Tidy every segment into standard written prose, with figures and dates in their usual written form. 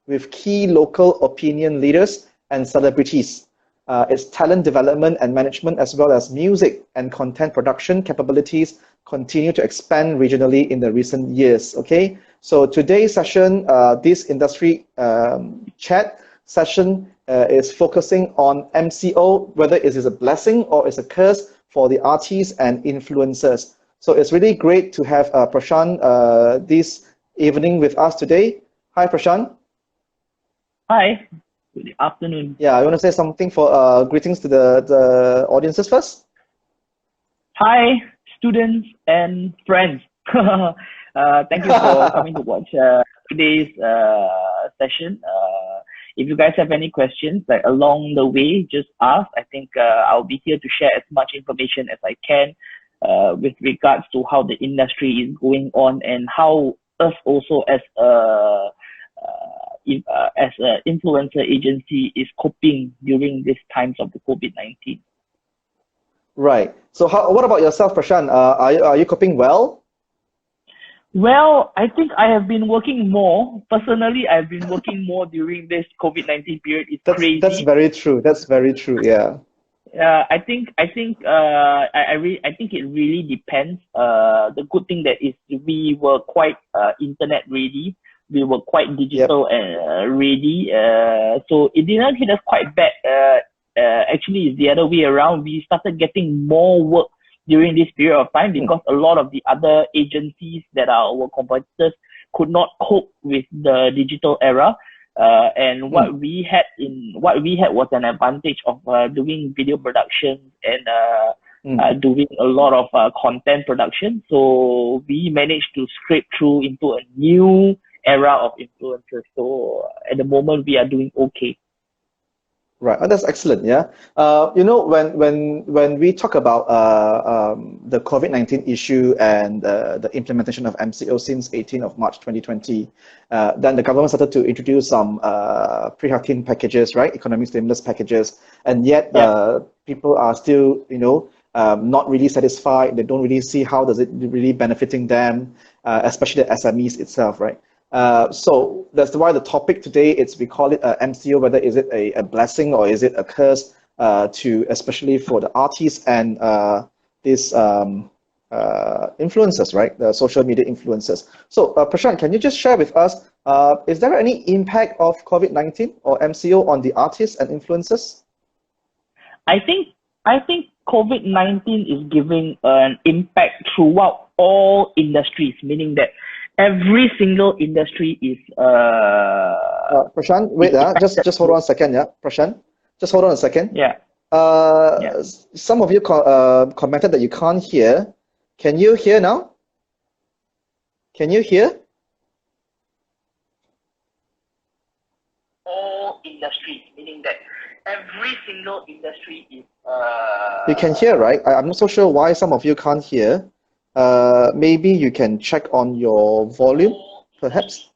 with key local opinion leaders and celebrities. Its talent development and management, as well as music and content production capabilities, continue to expand regionally in the recent years. Okay, so today's session, this industry chat session is focusing on MCO, whether it is a blessing or it's a curse for the artists and influencers. So it's really great to have Prashan this evening with us today. Hi, Prashan. Hi. Good afternoon. Yeah, I want to say something for greetings to the audiences first. Hi, students and friends. Thank you for coming to watch today's session. If you guys have any questions like along the way, just ask. I think I'll be here to share as much information as I can with regards to how the industry is going on and how us also as an influencer agency is coping during these times of the COVID-19. Right. So what about yourself, Prashan? Are you coping well? Well, I think I have been working more. Personally, I've been working more during this COVID-19 period. It's crazy. That's very true. That's very true. Yeah. I think it really depends. The good thing that is we were quite internet ready. We were quite digital and ready. So it didn't hit us quite bad. Actually, it's the other way around. We started getting more work during this period of time because a lot of the other agencies that are our competitors could not cope with the digital era. And what we had was an advantage of doing video production and doing a lot of content production. So we managed to scrape through into a new era of influencers. So at the moment we are doing okay. Right, that's excellent. Yeah, you know, when we talk about the COVID-19 issue and the implementation of MCO since 18th of March 2020, then the government started to introduce some pre-Hatin packages, right? Economic stimulus packages, and yet people are still, you know, not really satisfied. They don't really see how does it really benefiting them, especially the SMEs itself, right? So that's why the topic today we call it MCO, whether is it a blessing or is it a curse to especially for the artists and these influencers, right? The social media influencers. So Prashan, can you just share with us, is there any impact of COVID-19 or MCO on the artists and influencers? I think COVID-19 is giving an impact throughout all industries, meaning that every single industry is Prashan, wait, just hold on a second, yeah. Prashan, just hold on a second. Yeah. Some of you commented that you can't hear. Can you hear now? Can you hear? All industries, meaning that every single industry is You can hear, right? I'm not so sure why some of you can't hear. Maybe you can check on your volume, perhaps.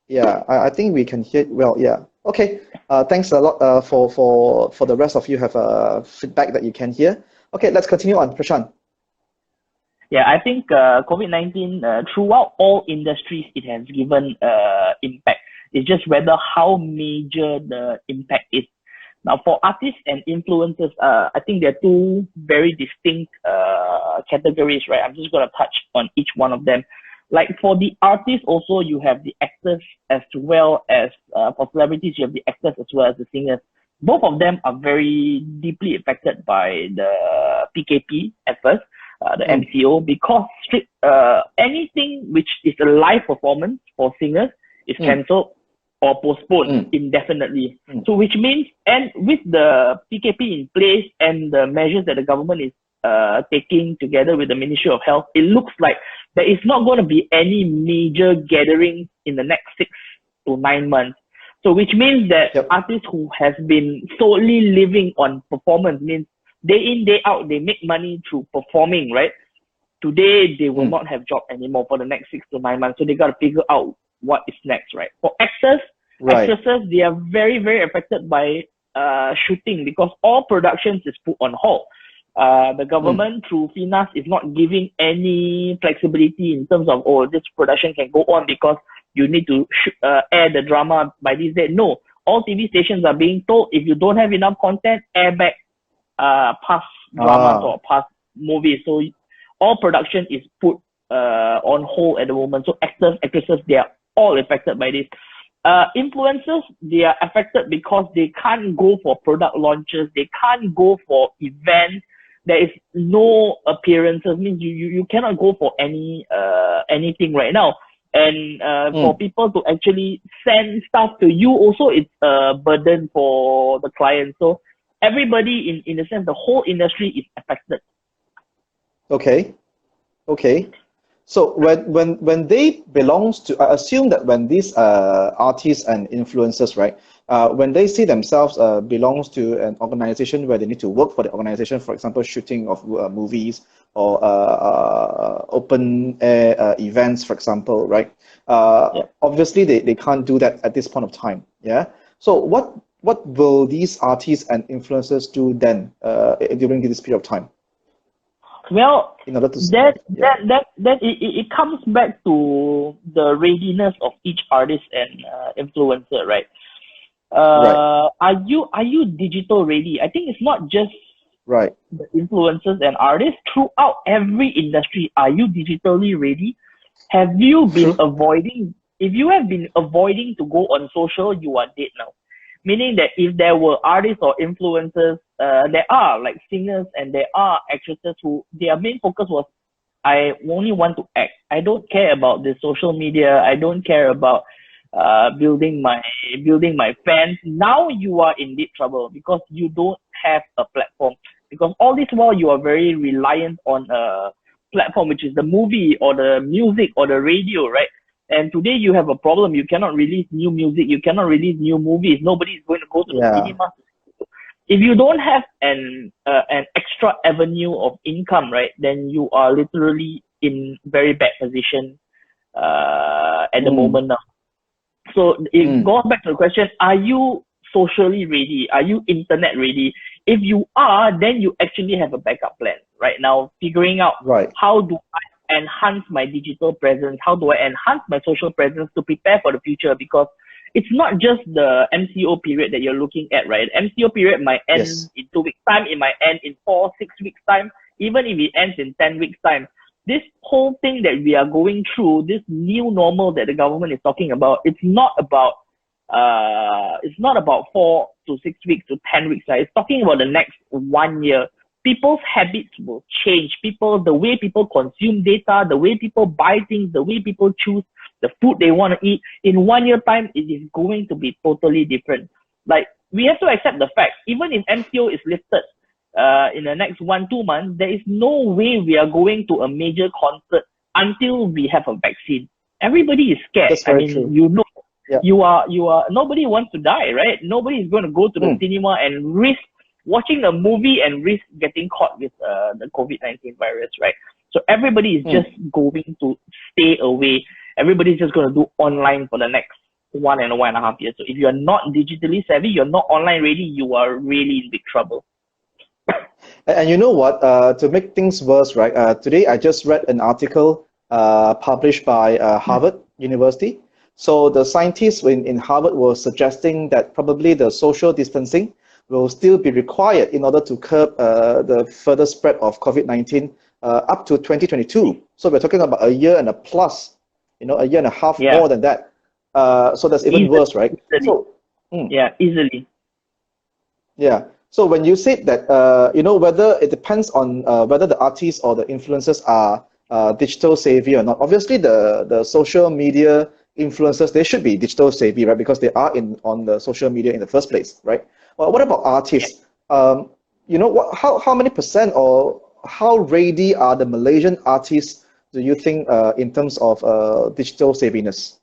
Yeah, I think we can hear well. Yeah. Okay. Thanks a lot for the rest of you have feedback that you can hear. Okay, let's continue on, Prashan. Yeah, I think COVID-19 throughout all industries it has given impact. It's just whether how major the impact is. Now, for artists and influencers, I think there are two very distinct categories, right? I'm just going to touch on each one of them. Like for the artists, also you have the actors as well as for celebrities, you have the actors as well as the singers. Both of them are very deeply affected by the PKP at first, the MCO, because anything which is a live performance for singers is cancelled or postponed indefinitely. So which means, and with the PKP in place and the measures that the government is taking together with the Ministry of Health, it looks like there is not going to be any major gatherings in the next 6 to 9 months. So which means that artists who has been solely living on performance, means day in, day out, they make money through performing, right? Today, they will not have job anymore for the next 6 to 9 months. So they got to figure out what is next, right? For actors, actresses, they are very, very affected by shooting because all productions is put on hold. The government through FINAS is not giving any flexibility in terms of, oh, this production can go on because you need to air the drama by this date. No, all TV stations are being told, if you don't have enough content, air back past dramas or past movies. So all production is put on hold at the moment. So actors, actresses, they are all affected by this. Influencers, they are affected because they can't go for product launches, they can't go for events. There is no appearances. Means you cannot go for anything right now. And for people to actually send stuff to you, also it's a burden for the client. So everybody, in a sense, the whole industry is affected. Okay. So when they belongs to, I assume that when these artists and influencers, right, when they see themselves belongs to an organization where they need to work for the organization, for example, shooting of movies or open air events, for example, right? Obviously, they can't do that at this point of time. Yeah. So what will these artists and influencers do then during this period of time? Well, in order to it comes back to the readiness of each artist and influencer, right? Are you digital ready? I think it's not just the influencers and artists. Throughout every industry, are you digitally ready? Have you been avoiding? If you have been avoiding to go on social, you are dead now. Meaning that if there were artists or influencers, there are like singers and there are actresses who their main focus was, I only want to act. I don't care about the social media. I don't care about building my fans. Now you are in deep trouble because you don't have a platform. Because all this while you are very reliant on a platform, which is the movie or the music or the radio, right? And today you have a problem. You cannot release new music. You cannot release new movies. Nobody is going to go to the cinema. If you don't have an extra avenue of income, right, then you are literally in very bad position at the moment now. So it goes back to the question: are you socially ready? Are you internet ready? If you are, then you actually have a backup plan right now. Figuring out how do I enhance my digital presence, how do I enhance my social presence to prepare for the future, because it's not just the MCO period that you're looking at, right? MCO period might end in 2 weeks time, it might end in 4-6 weeks time, even if it ends in 10 weeks time. This whole thing that we are going through, this new normal that the government is talking about, it's not about 4 to 6 weeks to 10 weeks. Right? It's talking about the next 1 year. People's habits will change. The way people consume data, the way people buy things, the way people choose the food they want to eat. In 1 year time, it is going to be totally different. Like, we have to accept the fact, even if MCO is lifted in the next 1-2 months, there is no way we are going to a major concert until we have a vaccine. Everybody is scared. That's very true. You know, you are, nobody wants to die, right? Nobody is going to go to the cinema and risk watching a movie and risk getting caught with the COVID-19 virus, right? So everybody is just going to stay away. Everybody's just going to do online for the next 1.5 years. So if you're not digitally savvy, you're not online ready, you are really in big trouble. And you know what? To make things worse, right? Today I just read an article published by Harvard University. So the scientists in Harvard were suggesting that probably the social distancing will still be required in order to curb the further spread of COVID-19 up to 2022. So we're talking about a year and a plus, a year and a half more than that. So that's even worse, right? So, easily. Yeah. So when you say that, whether it depends on whether the artists or the influencers are digital savvy or not. Obviously, the social media influencers, they should be digital savvy, right? Because they are on the social media in the first place, right? Well, what about artists? How many percent or how ready are the Malaysian artists, do you think, in terms of digital savviness?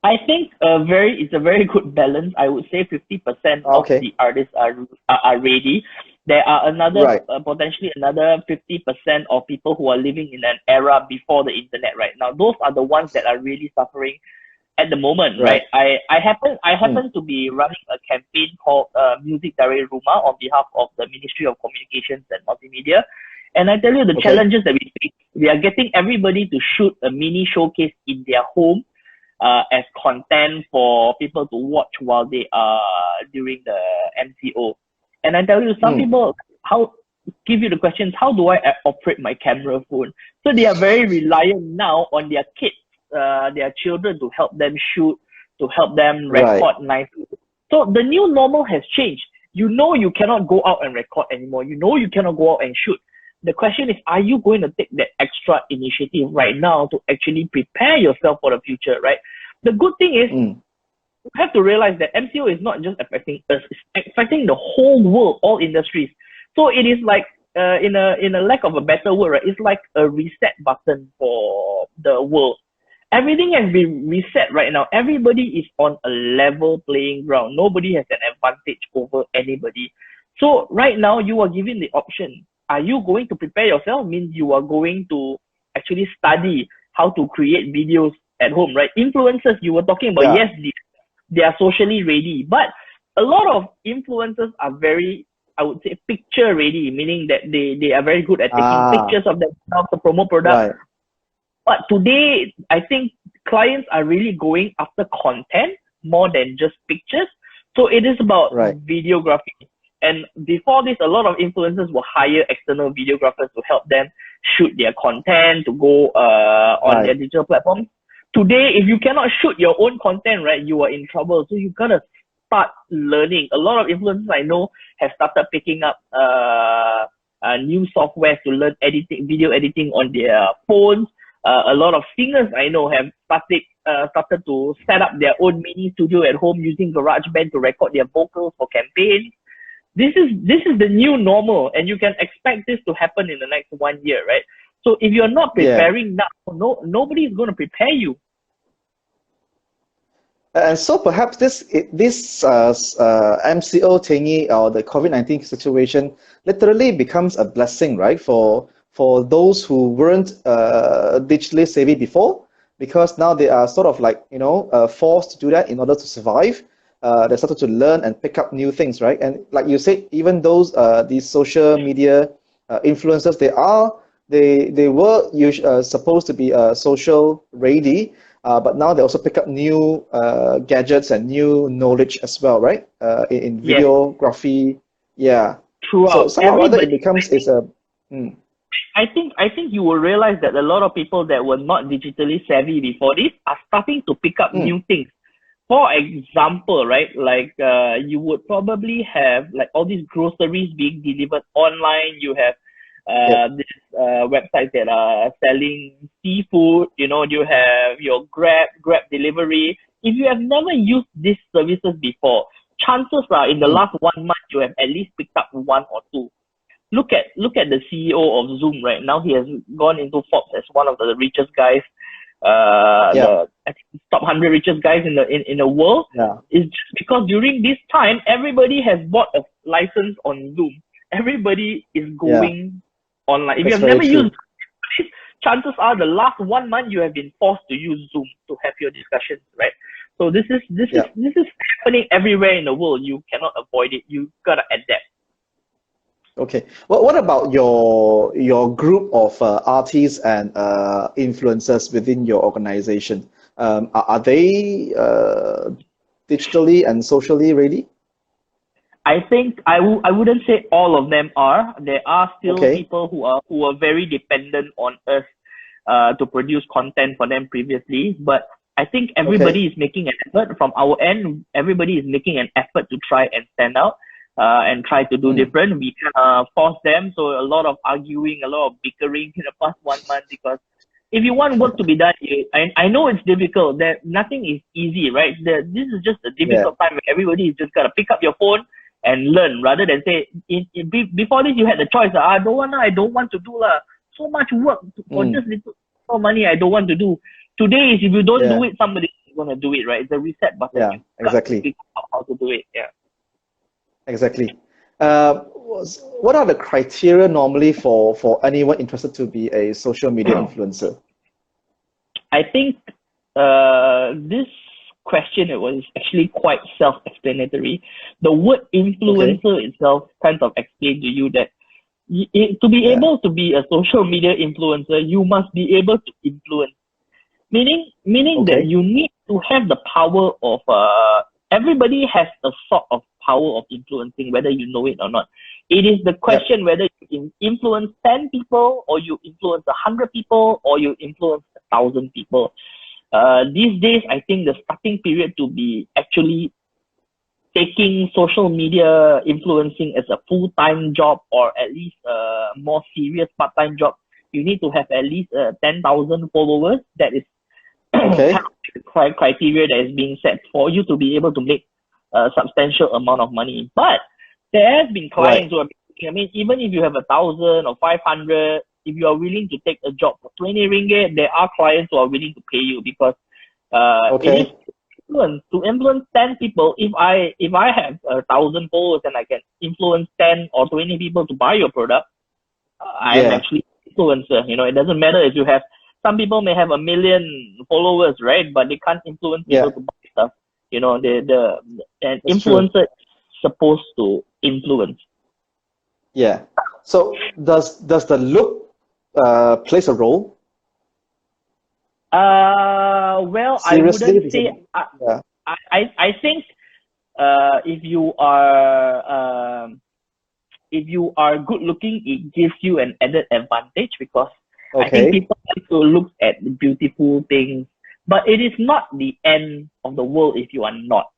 I think it's a very good balance. I would say 50% of the artists are ready. There are potentially another 50% of people who are living in an era before the internet right now. Those are the ones that are really suffering at the moment, right? I happen to be running a campaign called Music Dari Rumah on behalf of the Ministry of Communications and Multimedia. And I tell you the challenges that we face. We are getting everybody to shoot a mini showcase in their home. as content for people to watch while they are during the MCO. And I tell you, some people give you the questions, how do I operate my camera phone? So they are very reliant now on their kids, their children, to help them shoot, to help them record nicely. So the new normal has changed. You know you cannot go out and record anymore. You know you cannot go out and shoot. The question is, are you going to take that extra initiative right now to actually prepare yourself for the future, right? The good thing is, you have to realize that MCO is not just affecting us, it's affecting the whole world, all industries. So it is like, in a lack of a better word, right? It's like a reset button for the world. Everything has been reset right now. Everybody is on a level playing ground. Nobody has an advantage over anybody. So right now, you are given the option. Are you going to prepare yourself? Means you are going to actually study how to create videos at home, right? Influencers, you were talking about, yes, they are socially ready, but a lot of influencers are very, I would say, picture ready, meaning that they are very good at taking pictures of themselves to promote products. Right. But today, I think clients are really going after content more than just pictures. So it is about videography. And before this, a lot of influencers will hire external videographers to help them shoot their content, to go on their digital platforms. Today, if you cannot shoot your own content, right, you are in trouble. So you gotta start learning. A lot of influencers I know have started picking up new software to learn video editing on their phones. A lot of singers I know have started to set up their own mini studio at home using GarageBand to record their vocals for campaigns. This is the new normal, and you can expect this to happen in the next 1 year, right? So if you're not preparing now, nobody is going to prepare you. And so perhaps this MCO thingy, or the COVID-19 situation, literally becomes a blessing, right, for those who weren't digitally savvy before, because now they are sort of like, forced to do that in order to survive. They started to learn and pick up new things, right? And like you said, even those these social media influencers, they were supposed to be social ready, but now they also pick up new gadgets and new knowledge as well, right? In videography, Throughout, so somehow or other it becomes I think you will realize that a lot of people that were not digitally savvy before this are starting to pick up new things. For example, right, like you would probably have like all these groceries being delivered online. You have this websites that are selling seafood. You have your Grab delivery. If you have never used these services before, chances are in the last 1 month you have at least picked up one or two. Look at the CEO of Zoom right now. He has gone into Forbes as one of the richest guys. I think top 100 richest guys in the world. Is just because during this time everybody has bought a license on Zoom. Everybody is going online. If you have never used this, chances are the last 1 month you have been forced to use Zoom to have your discussions, right? So this is happening everywhere in the world. You cannot avoid it. You gotta adapt. Okay. Well, what about your group of artists and influencers within your organization? Are they digitally and socially ready? I think I wouldn't say all of them are. There are still people who are very dependent on us to produce content for them previously. But I think everybody is making an effort from our end. Everybody is making an effort to try and stand out. And try to do different. We force them, so a lot of arguing, a lot of bickering in the past 1 month, because if you want work to be done, I know it's difficult, that nothing is easy, right? This is just a difficult time where everybody is just gotta pick up your phone and learn, rather than say, before this you had the choice, I don't want to do so much work for just little money I don't want to do. Today is, if you don't do it, somebody is gonna do it, right? It's a reset button. Yeah, exactly. Figure out how to do it. Exactly. What are the criteria normally for anyone interested to be a social media influencer? I think this question, it was actually quite self-explanatory. The word influencer itself kind of explains to you that to be able to be a social media influencer, you must be able to influence. Meaning that you need to have the power of everybody has a sort of power of influencing, whether you know it or not. It is the question whether you influence 10 people, or you influence 100 people, or you influence 1,000 people. These days, I think the starting period to be actually taking social media influencing as a full-time job, or at least a more serious part-time job, you need to have at least 10,000 followers. That is Okay. kind of the criteria that is being set for you to be able to make a substantial amount of money. But there has been clients who are, I mean, even if you have 1,000 or 500, if you are willing to take a job for 20 ringgit, there are clients who are willing to pay you, because it is to influence 10 people. If I have 1,000 followers and I can influence 10 or 20 people to buy your product, I am actually an influencer. You know, it doesn't matter if you have, some people may have 1 million followers, right? But they can't influence people to buy stuff. You know, an influencer is supposed to influence. Yeah. So does the look plays a role? Well, Seriously? I wouldn't say. I think if you are good looking, it gives you an added advantage, because I think people like to look at the beautiful things, but it is not the end of the world if you are not.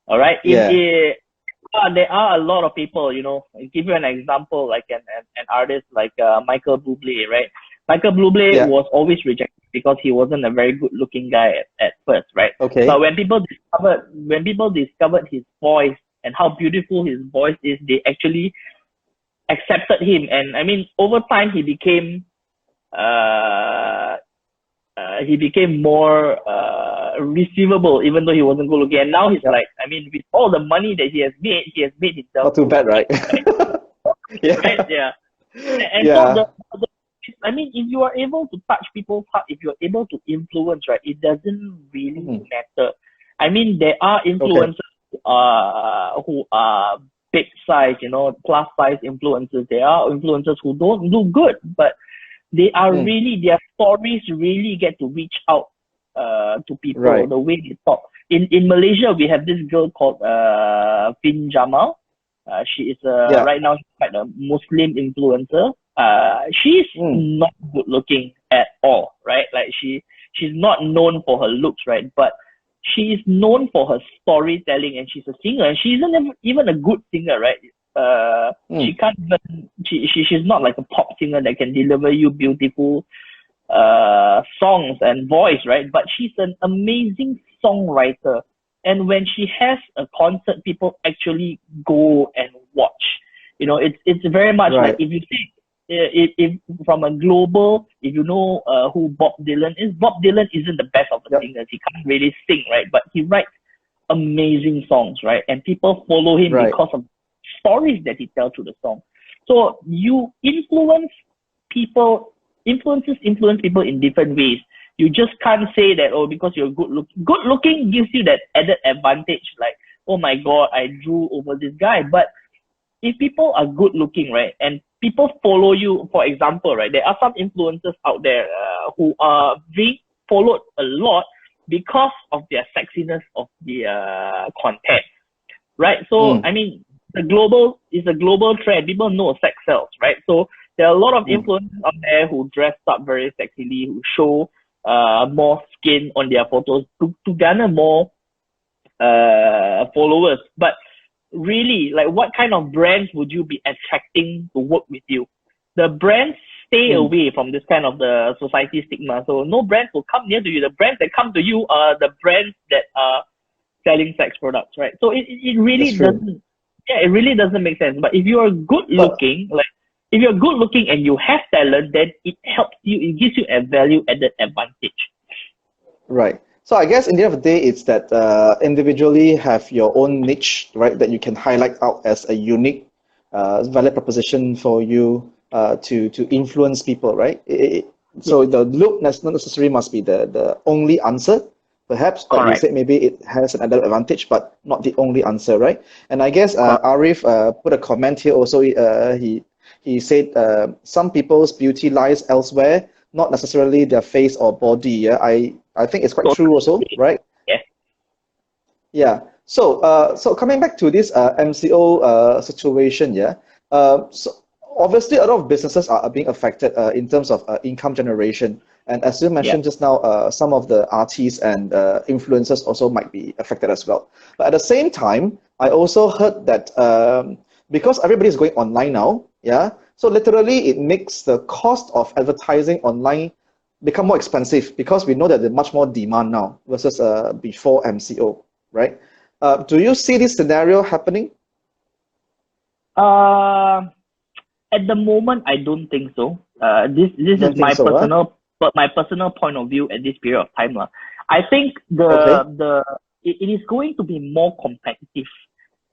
All right. There are a lot of people, you know. I'll give you an example, like an artist like Michael Bublé, right? Michael Bublé was always rejected because he wasn't a very good looking guy at first, right? But when people discovered his voice and how beautiful his voice is, they actually accepted him. And I mean, over time he became more receivable, even though he wasn't good looking. And now he's like, I mean, with all the money that he has made himself. Not too bad, right? Right? Yeah. And so I mean, if you are able to touch people's heart, if you're able to influence, right, it doesn't really matter. I mean, there are influencers who are big size, you know, plus size influencers. There are influencers who don't do good, but they are really, their stories really get to reach out to people, the way they talk. In Malaysia, we have this girl called Fin Jamal. She is right now she's quite a Muslim influencer. She's not good looking at all, right? Like she's not known for her looks, right? But she is known for her storytelling, and she's a singer, and she isn't even a good singer, right? She can't even, she's not like a pop singer that can deliver you beautiful songs and voice, right? But she's an amazing songwriter. And when she has a concert, people actually go and watch. You know, it's very much like, if you think, if from a global, if you know who Bob Dylan is, Bob Dylan isn't the best of the singers. He can't really sing, right? But he writes amazing songs, right? And people follow him because of stories that he tells through the song. So you influence people, influences influence people in different ways. You just can't say that, oh, because you're good looking. Good looking gives you that added advantage, like, oh my God, I drew over this guy. But if people are good looking, right, and people follow you, for example, right, there are some influencers out there who are being followed a lot because of their sexiness of the content, right? So, I mean, it's a global trend. People know sex sells, right? So there are a lot of influencers out there who dress up very sexily, who show more skin on their photos to garner more followers. But really, like, what kind of brands would you be attracting to work with you? The brands stay away from this kind of the society stigma. So no brands will come near to you. The brands that come to you are the brands that are selling sex products, right? So it really doesn't, it really doesn't make sense. But if you are good looking, if you're good looking and you have talent, then it helps you, it gives you a value added advantage. Right. So I guess in the end of the day, it's that individually have your own niche, right, that you can highlight out as a unique value proposition for you to influence people, right? So the look not necessarily must be the only answer, perhaps, but you said maybe it has an added advantage, but not the only answer, right? And I guess Arif put a comment here also. He said some people's beauty lies elsewhere, not necessarily their face or body. Yeah, I think it's quite true also, right? Yeah. So coming back to this MCO situation, yeah. So obviously, a lot of businesses are being affected in terms of income generation, and as you Yeah. mentioned just now, some of the artists and influencers also might be affected as well. But at the same time, I also heard that because everybody is going online now, yeah. So literally, it makes the cost of advertising online become more expensive because we know that there's much more demand now versus before MCO, right? Do you see this scenario happening? Uh, at the moment, I don't think so. This is Don't think so, huh? my personal point of view at this period of time. I think Okay, it is going to be more competitive,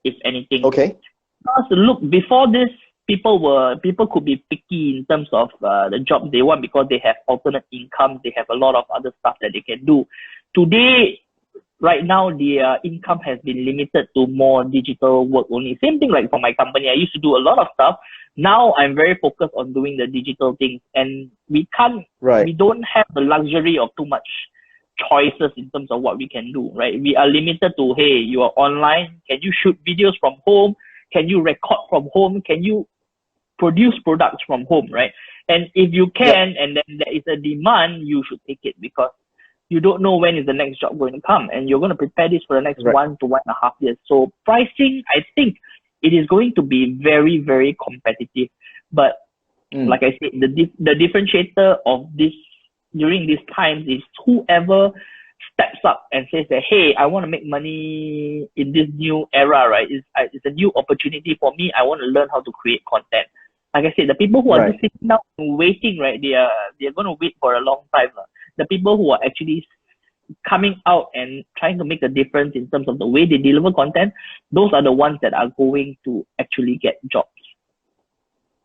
if anything. okay, Because look, before this, people could be picky in terms of the job they want because they have alternate income, they have a lot of other stuff that they can do. Today, right now, their income has been limited to more digital work only. Same thing like for my company, I used to do a lot of stuff. Now I'm very focused on doing the digital things, and right, we don't have the luxury of too much choices in terms of what we can do, right? We are limited to, hey, you are online. Can you shoot videos from home? Can you record from home? Can you produce products from home, right? And if you yep, can, and then there is a demand, you should take it because you don't know when is the next job going to come, and you're going to prepare this for the next right, 1 to 1.5 years. So pricing, I think it is going to be very, very competitive. But mm, like I said, the differentiator of this during these times is whoever steps up and says that, hey, I want to make money in this new era, right? It's a new opportunity for me. I want to learn how to create content. Like I said, the people who are just right, sitting down and waiting, right? They're going to wait for a long time. The people who are actually coming out and trying to make a difference in terms of the way they deliver content, those are the ones that are going to actually get jobs.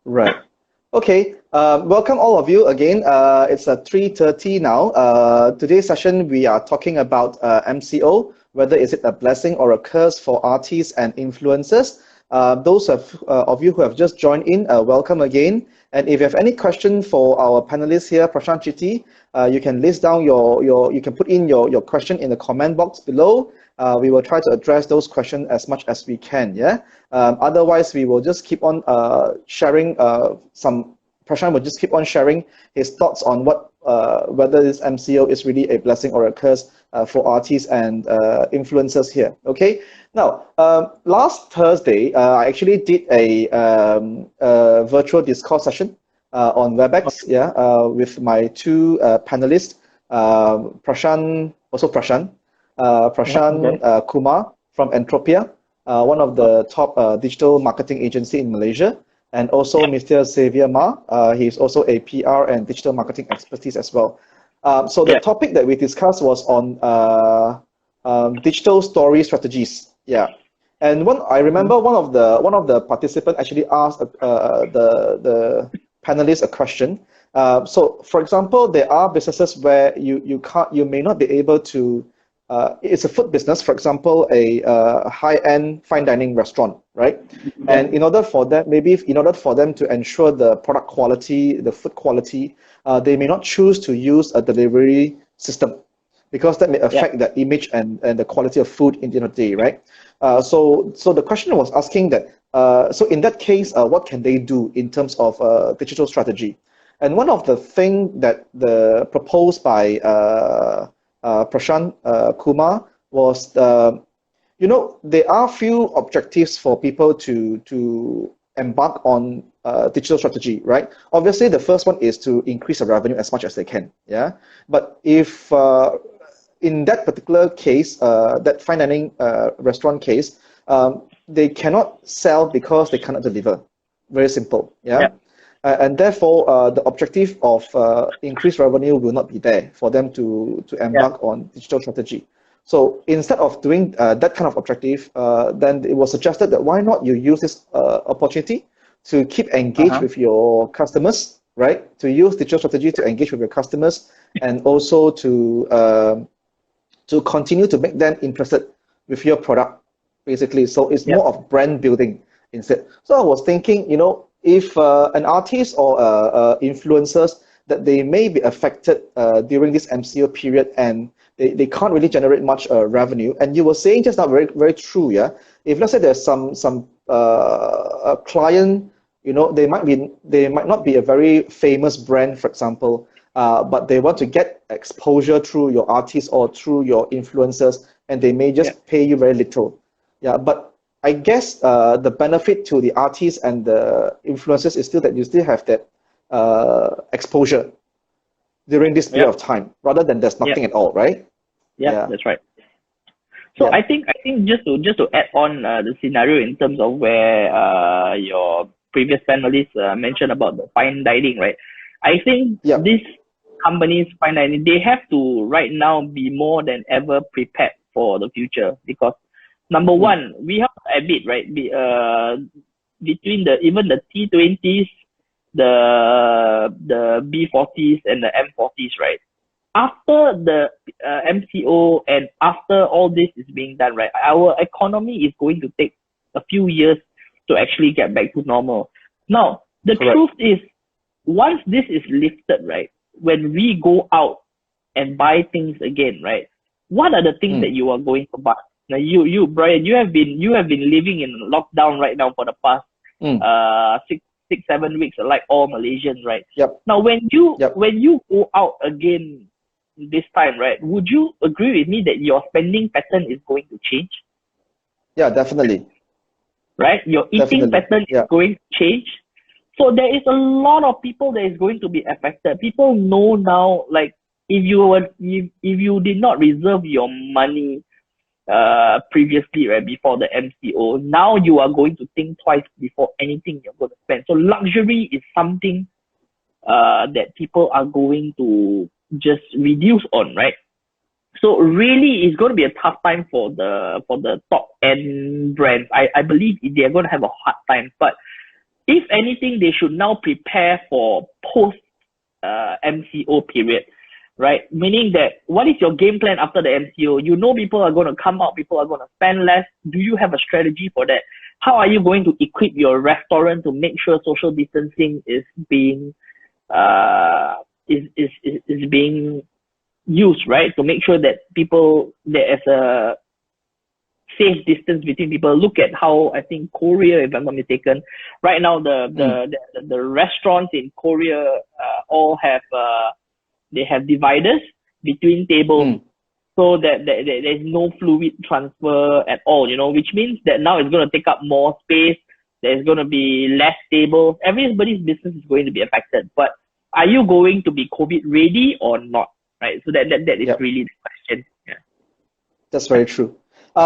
right. Okay, welcome all of you again. It's 3:30 now. Today's session, we are talking about MCO, whether is it a blessing or a curse for artists and influencers. Of you who have just joined in, welcome again. And if you have any question for our panelists here, Prashan Chitty, you can list down you can put in your question in the comment box below. We will try to address those questions as much as we can, yeah? Otherwise, we will just keep on sharing Prashant will just keep on sharing his thoughts on whether this MCO is really a blessing or a curse for artists and influencers here. Okay. Now, last Thursday, I actually did a virtual discourse session on WebEx, yeah, with my two panelists, Yeah, Prashan okay. Kumar from Entropia, one of the top digital marketing agency in Malaysia, and also Yep. Mr. Xavier Ma. He's also a PR and digital marketing expertise as well. So the Yep. topic that we discussed was on digital story strategies. Yeah, and I Mm-hmm. remember one of the participants actually asked the panelists a question. So, for example, there are businesses where you may not be able to. It's a food business, for example, a high-end fine dining restaurant, right? And Yep. in order for them to ensure the product quality, the food quality, they may not choose to use a delivery system because that may Yep. affect the image and the quality of food in the end of the day, right? So the question was asking that, so in that case, what can they do in terms of digital strategy? And one of the thing that the proposed by Prashant Kumar was there are few objectives for people to embark on digital strategy, right? Obviously, the first one is to increase the revenue as much as they can, yeah. But if in that particular case, that fine dining restaurant case, they cannot sell because they cannot deliver. Very simple, yeah. Yep. And therefore, the objective of increased revenue will not be there for them to Yep. embark on digital strategy. So instead of doing that kind of objective, then it was suggested that why not you use this opportunity to keep engaged Uh-huh. with your customers, right? To use digital strategy to engage with your customers and also to continue to make them interested with your product, basically. So it's more Yep. of brand building instead. So I was thinking, if an artist or influencers, that they may be affected during this MCO period, and they can't really generate much revenue. And you were saying just now, very very true, yeah. If let's say there's some a client, you know, they might not be a very famous brand, for example, but they want to get exposure through your artists or through your influencers, and they may just pay you very little. Yeah, but I guess the benefit to the artists and the influencers is still that you still have that exposure during this period of time, rather than there's nothing at all, right? Yeah, that's right. So I think just to add on the scenario in terms of where your previous panelists mentioned about the fine dining, right? I think these companies, fine dining, they have to right now be more than ever prepared for the future, because number one, we have to admit, right, between even the T20s, the B40s and the M40s, right? After the MCO and after all this is being done, right, our economy is going to take a few years to actually get back to normal. Now, the truth is, once this is lifted, right, when we go out and buy things again, right, what are the things that you are going to buy? Now, you Brian, you have been living in lockdown right now for the past 6-7 weeks, like all Malaysians, right? Now, when you go out again this time, right, would you agree with me that your spending pattern is going to change? Yeah, definitely. Right? Your eating pattern is going to change. So there is a lot of people that is going to be affected. People know now, like, if you did not reserve your money previously, right, before the MCO, now you are going to think twice before anything you're going to spend. So luxury is something that people are going to just reduce on, right? So really, it's going to be a tough time for the top end brands. I believe they are going to have a hard time. But if anything, they should now prepare for post MCO period, right? Meaning that, what is your game plan after the MCO? You know people are going to come out, people are going to spend less. Do you have a strategy for that? How are you going to equip your restaurant to make sure social distancing is being is being used, right? To make sure that there is a safe distance between people. Look at how, I think, Korea, if I'm not mistaken, right now the restaurants in Korea all have they have dividers between tables, so that there's no fluid transfer at all, you know, which means that now it's going to take up more space. There's going to be less tables. Everybody's business is going to be affected. But are you going to be COVID ready or not? Right. So that is really the question. Yeah. That's very true.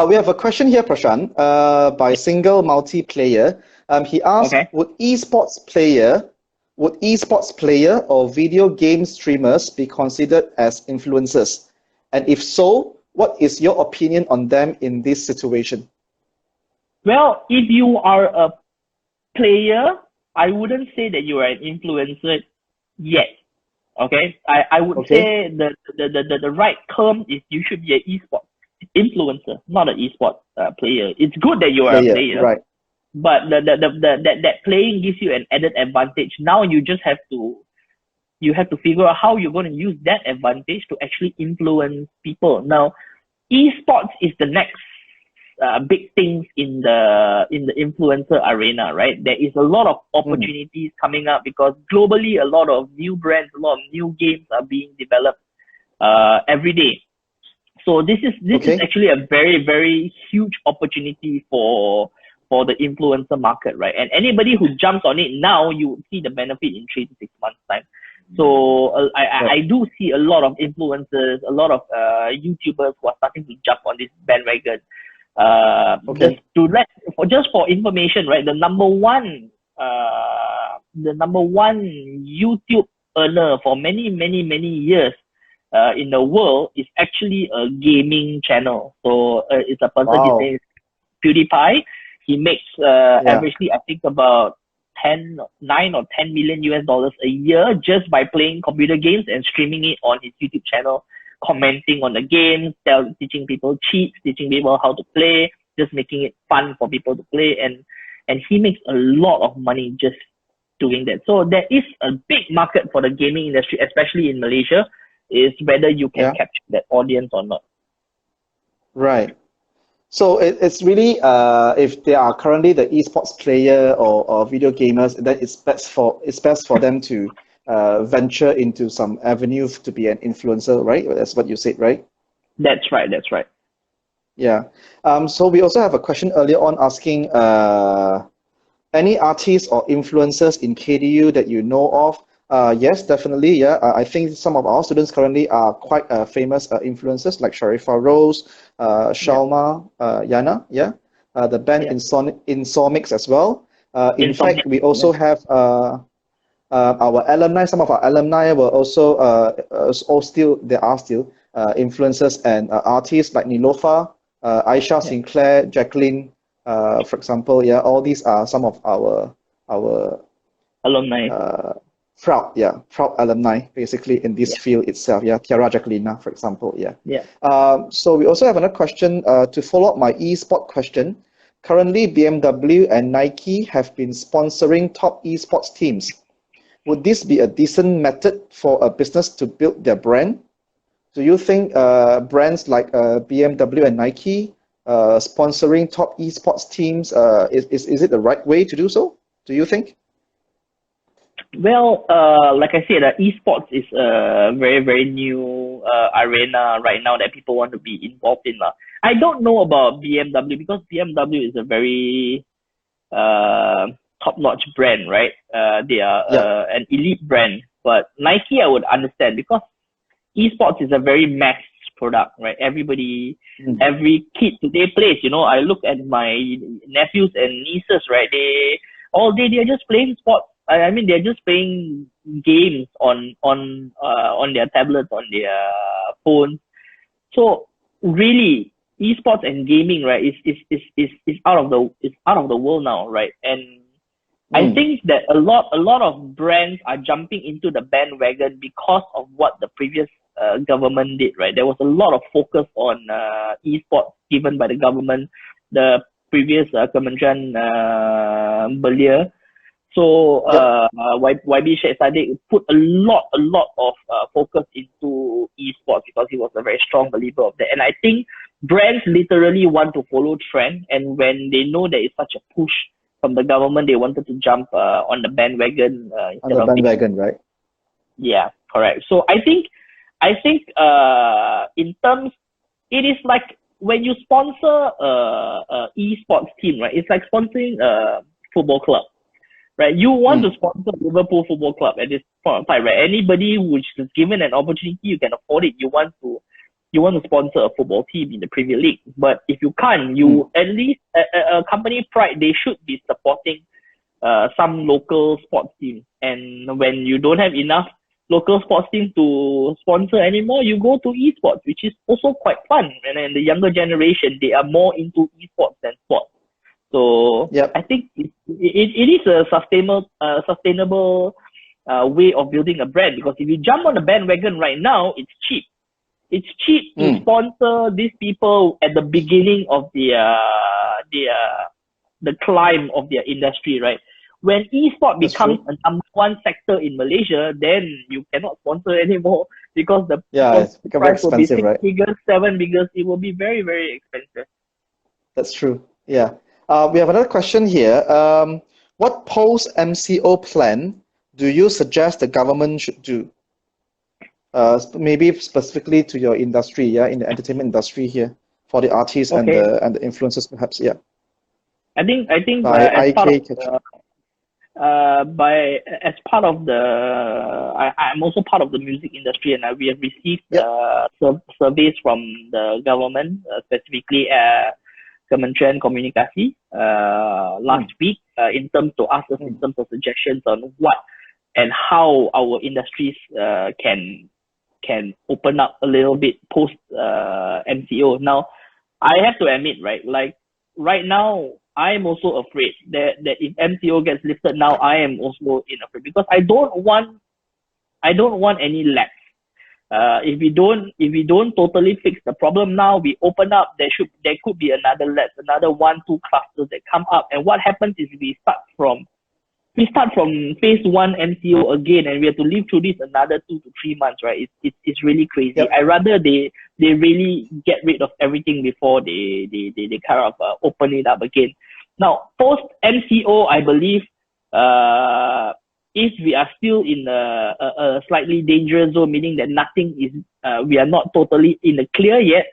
We have a question here, Prashan, by Single Multiplayer. He asked, would esports player or video game streamers be considered as influencers? And if so, what is your opinion on them in this situation? Well, if you are a player, I wouldn't say that you are an influencer yet. Okay, I would say the right term is you should be an esports influencer, not an esports player. It's good that you are a player, right? But that playing gives you an added advantage. Now you just have to figure out how you're going to use that advantage to actually influence people. Now, esports is the next big things in the influencer arena, right? There is a lot of opportunities coming up because globally a lot of new brands, a lot of new games are being developed every day. So this is actually a very, very huge opportunity for the influencer market, right? And anybody who jumps on it now, you will see the benefit in 3 to 6 months time. So I do see a lot of influencers, a lot of YouTubers who are starting to jump on this bandwagon. Just for information, right? The number one YouTube earner for many years in the world is actually a gaming channel. So it's a person, his name is PewDiePie. He makes averagely, I think, about $9 or $10 million a year just by playing computer games and streaming it on his YouTube channel, commenting on the games, teaching people cheats, teaching people how to play, just making it fun for people to play, and he makes a lot of money just doing that. So there is a big market for the gaming industry, especially in Malaysia, is whether you can capture that audience or not. Right. So it's really if they are currently the esports player or video gamers, then it's best for them to venture into some avenue to be an influencer, right? That's what you said, right? That's right. That's right. Yeah. So we also have a question earlier on asking any artists or influencers in KDU that you know of? Yes, definitely. Yeah, I think some of our students currently are quite famous influencers like Sharifa Rose, Shalma, Yana. Yeah, the band Insomix as well. In fact, we also have our alumni. Some of our alumni were also there are still influencers and artists like Nilofa, Aisha Sinclair, Jacqueline. For example, yeah, all these are some of our alumni. Proud alumni basically in this field itself. Yeah, Tiara Jacqueline, for example. Yeah. Yeah. So we also have another question to follow up my e-sport question. Currently, BMW and Nike have been sponsoring top esports teams. Would this be a decent method for a business to build their brand? Do you think brands like BMW and Nike sponsoring top esports teams is it the right way to do so? Do you think? Well, like I said, esports is a very, very new arena right now that people want to be involved in. I don't know about BMW because BMW is a very top-notch brand, right? They are an elite brand. But Nike, I would understand because esports is a very mass product, right? Everybody, every kid today plays. You know, I look at my nephews and nieces, right? They all day they're just playing sports. I mean, they're just playing games on their tablets, on their phones. So really, esports and gaming, right, is out of the world now, right? And I think that a lot of brands are jumping into the bandwagon because of what the previous government did, right? There was a lot of focus on esports given by the government, the previous Kementerian Belia. So YB Sheikh Sadiq put a lot of focus into esports because he was a very strong believer of that. And I think brands literally want to follow trend, and when they know there is such a push from the government, they wanted to jump on the bandwagon right? Yeah, correct. So I think in terms, it is like when you sponsor a esports team, right? It's like sponsoring a football club. Right, you want to sponsor Liverpool Football Club at this point of time, right? Anybody which is given an opportunity, you can afford it. You want to sponsor a football team in the Premier League, but if you can't, you at least a company pride, they should be supporting some local sports team. And when you don't have enough local sports team to sponsor anymore, you go to esports, which is also quite fun. And then the younger generation, they are more into esports than sports. So I think it is a sustainable way of building a brand, because if you jump on the bandwagon right now, it's cheap. It's cheap to sponsor these people at the beginning of the climb of their industry, right? When esports becomes a number one sector in Malaysia, then you cannot sponsor anymore because the price will be 6 figures, 7 figures. It will be very, very expensive. That's true. Yeah. We have another question here. What post-MCO plan do you suggest the government should do? Maybe specifically to your industry, in the entertainment industry here, for the artists and the influencers, perhaps. Yeah. I think as part of the, I'm also part of the music industry, and we have received surveys from the government, specifically Kementerian Komunikasi last week, in terms of suggestions on what and how our industries can open up a little bit post MCO. Now, I have to admit, right, like right now, I'm also afraid that if MCO gets lifted now, I am also afraid, because I don't want any lapse. If we don't totally fix the problem now, we open up, there could be another 1-2 clusters that come up, and what happens is we start from we start from phase 1 MCO again, and we have to live through this another 2 to 3 months, right? It's really crazy. Yep. I rather they really get rid of everything before they kind of open it up again. Now, post MCO, I believe, if we are still in a slightly dangerous zone, meaning that nothing is, we are not totally in the clear yet,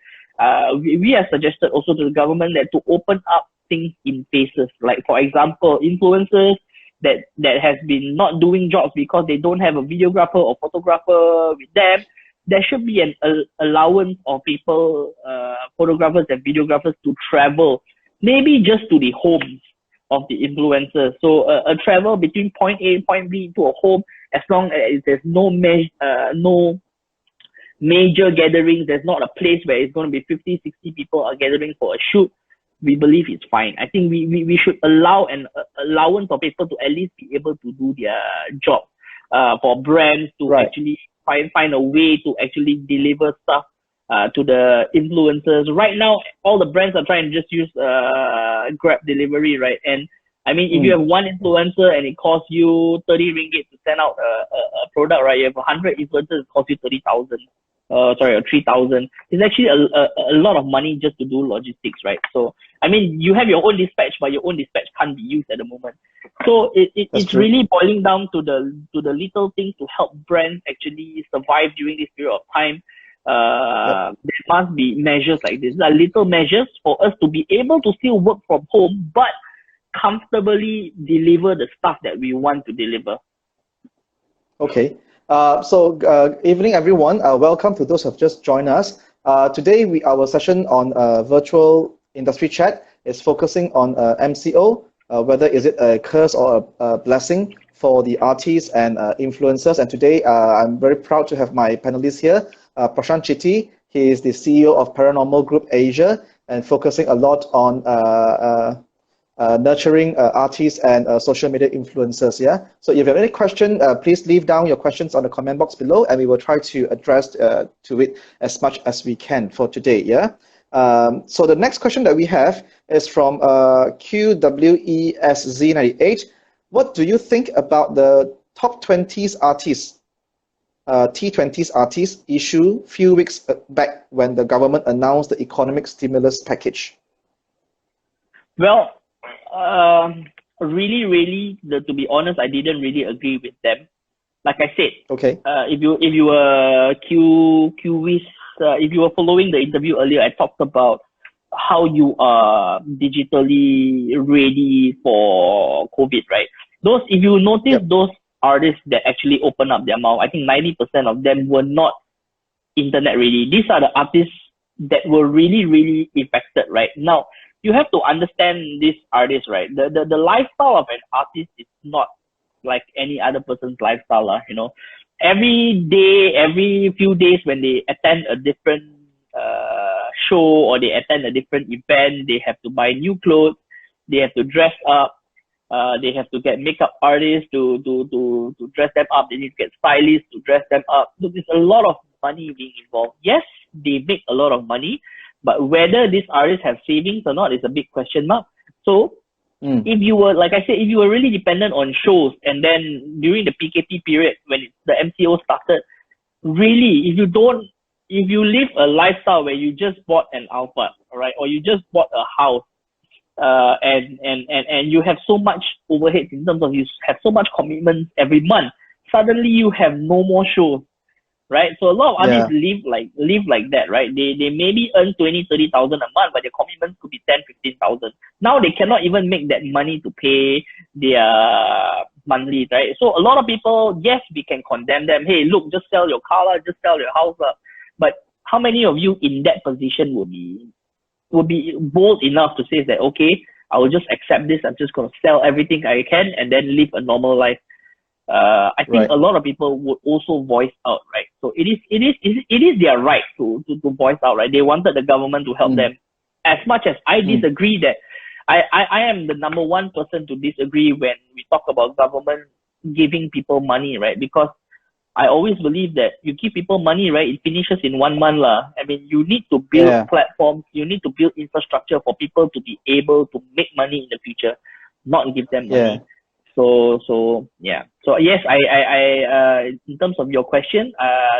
we have suggested also to the government that to open up things in phases. Like, for example, influencers that has been not doing jobs because they don't have a videographer or photographer with them, there should be an allowance of people, photographers and videographers to travel, maybe just to the homes of the influencers. So a travel between point A and point B to a home, as long as there's no major gatherings, there's not a place where it's going to be 50, 60 people are gathering for a shoot, we believe it's fine. I think we should allow an allowance for people to at least be able to do their job, for brands to actually find a way to actually deliver stuff to the influencers. Right now, all the brands are trying to just use Grab delivery, right? And I mean, if you have one influencer and it costs you 30 ringgit to send out a product, right? You have 100 influencers, it costs you 30,000. Or 3,000. It's actually a lot of money just to do logistics, right? So, I mean, you have your own dispatch, but your own dispatch can't be used at the moment. So it's really boiling down to the little things to help brands actually survive during this period of time. There must be measures like this. There are little measures for us to be able to still work from home, but comfortably deliver the stuff that we want to deliver. Okay. Evening everyone, welcome to those who have just joined us. Today our session on virtual industry chat is focusing on MCO, whether is it a curse or a blessing for the artists and influencers. And today I'm very proud to have my panelists here, Prashan Chitty. He is the CEO of Paranormal Group Asia and focusing a lot on nurturing artists and social media influencers. Yeah. So if you have any question, please leave down your questions on the comment box below, and we will try to address to it as much as we can for today. Yeah. So the next question that we have is from QWESZ98. What do you think about the top 20s artists, T20s artists issue few weeks back when the government announced the economic stimulus package? Well, really, to be honest, I didn't really agree with them. Like I said, okay. If you were if you were following the interview earlier, I talked about how you are digitally ready for COVID, right? Those, if you notice, those artists that actually open up their mouth, I think 90% of them were not internet ready. These are the artists that were really affected, right? Now, you have to understand this artist, right? The lifestyle of an artist is not like any other person's lifestyle, you know. Every day, every few days when they attend a different show or they attend a different event, they have to buy new clothes, they have to dress up, they have to get makeup artists to dress them up, they need to get stylists to dress them up. So there's a lot of money being involved. Yes, they make a lot of money, but whether these artists have savings or not is a big question mark. So if you were, like I said, if you were really dependent on shows, and then during the PKP period when the MCO started, really, if you live a lifestyle where you just bought an Alphard, right, or you just bought a house, and you have so much overhead in terms of you have so much commitments every month, suddenly you have no more shows. Right, so a lot of artists live like that, right? They maybe earn 20,000-30,000 a month, but their commitments could be 10,000-15,000. Now they cannot even make that money to pay their monthly, right? So a lot of people, yes, we can condemn them. Hey, look, just sell your car, just sell your house, but how many of you in that position would be bold enough to say that, okay, I will just accept this. I'm just going to sell everything I can and then live a normal life. I think a lot of people would also voice out, right? So it is their right to voice out, right? They wanted the government to help them. As much as I disagree that I am the number one person to disagree when we talk about government giving people money, right? Because I always believe that you give people money, right, it finishes in 1 month lah. I mean, you need to build platforms, you need to build infrastructure for people to be able to make money in the future, not give them money. So yeah. So yes, I in terms of your question,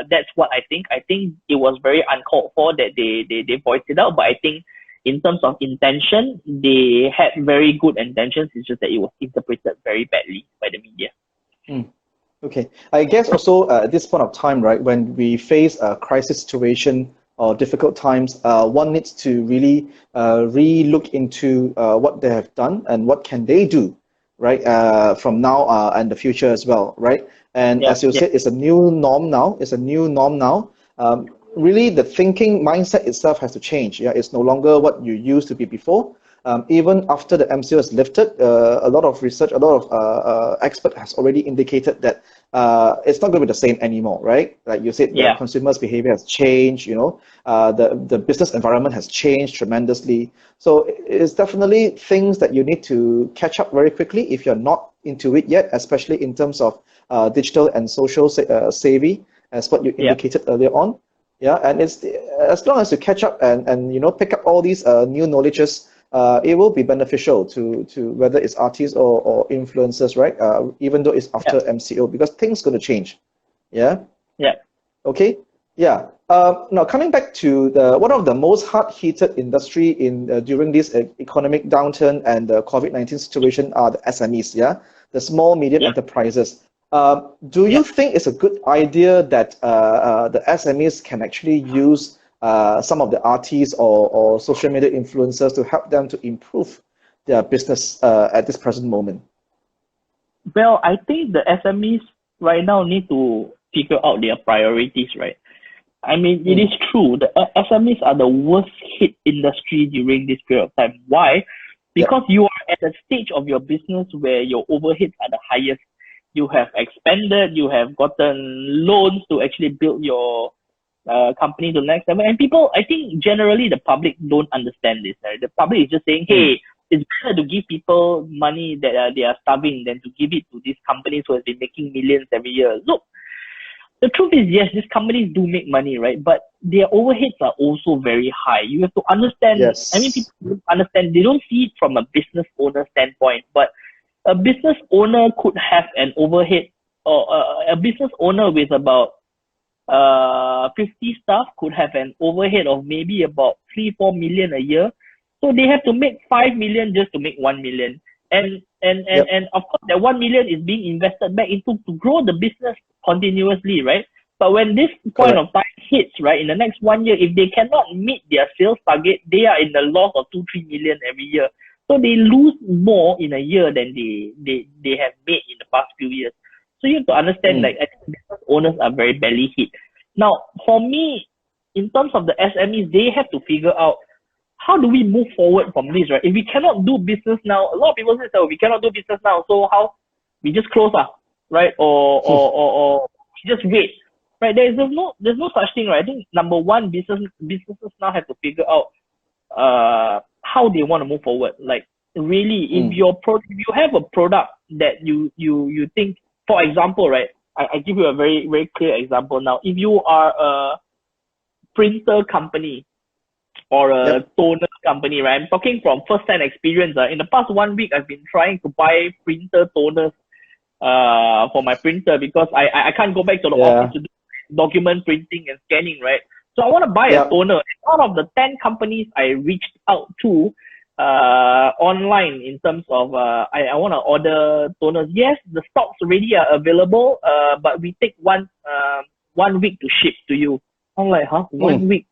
that's what I think. I think it was very uncalled for that they voiced it out, but I think in terms of intention, they had very good intentions. It's just that it was interpreted very badly by the media. Okay. I guess also at this point of time, right, when we face a crisis situation or difficult times, one needs to really re-look into what they have done and what can they do, right, from now and the future as well, right? And Yeah, as you yeah, said, it's a new norm now. It's a new norm now. Really, the thinking mindset itself has to change. Yeah, it's no longer what you used to be before. Even after the MCO is lifted, a lot of research, a lot of expert has already indicated that it's not going to be the same anymore, right? Like you said, the yeah. consumers' behavior has changed. The business environment has changed tremendously. So it's definitely things that you need to catch up very quickly if you're not into it yet, especially in terms of digital and social savvy, as what you Yeah. indicated earlier on. Yeah, and it's as long as you catch up and pick up all these new knowledges, it will be beneficial to whether it's artists or influencers, right? Even though it's after Yeah. MCO, because things going to change. Yeah. Yeah. Okay. Yeah. Now coming back to the one of the most hard-hit industry in during this economic downturn and the COVID-19 situation are the SMEs. Yeah, the small medium Yeah. enterprises. Do Yeah. you think it's a good idea that the SMEs can actually use some of the artists or social media influencers to help them to improve their business at this present moment? Well, I think the SMEs right now need to figure out their priorities, right? I mean, it is Mm, true. The SMEs are the worst hit industry during this period of time. Why? yep. Because you are at a stage of your business where your overheads are the highest. You have expanded, you have gotten loans to actually build your company to the next level. And people, I think generally the public don't understand this. Right? The public is just saying, Mm, hey, it's better to give people money that they are starving than to give it to these companies who have been making millions every year. Look, the truth is, yes, these companies do make money, right? But their overheads are also very high. You have to understand. I mean, yes. people don't understand. They don't see it from a business owner standpoint, but a business owner could have an overhead, or a business owner with about 50 staff could have an overhead of maybe about 3-4 million a year. So they have to make 5 million just to make 1 million. Yep. And of course that 1 million is being invested back into to grow the business continuously, right? But when this point Correct. of time hits, right, in the next 1 year, if they cannot meet their sales target, they are in the loss of 2-3 million every year. So they lose more in a year than they have made in the past few years. So you have to understand, Mm, like, I think business owners are very badly hit. Now, for me, in terms of the SMEs, they have to figure out how do we move forward from this, right? If we cannot do business now, a lot of people say, so we cannot do business now, so how? We just close up, right? Or we just wait, right? There's no such thing, right? I think number one, businesses now have to figure out how they want to move forward. Like really, mm, if you have a product that you think, for example, right? I give you a very very clear example now. If you are a printer company or a yep. toner company, right? I'm talking from first-hand experience. In the past 1 week, I've been trying to buy printer toners for my printer because I can't go back to the office Yeah. to do document printing and scanning, right? So I want to buy a Yep. toner. And out of the 10 companies I reached out to online in terms of I want to order toners. Yes, the stocks already are available, but we take 1 week to ship to you. I'm like, huh? Mm. 1 week.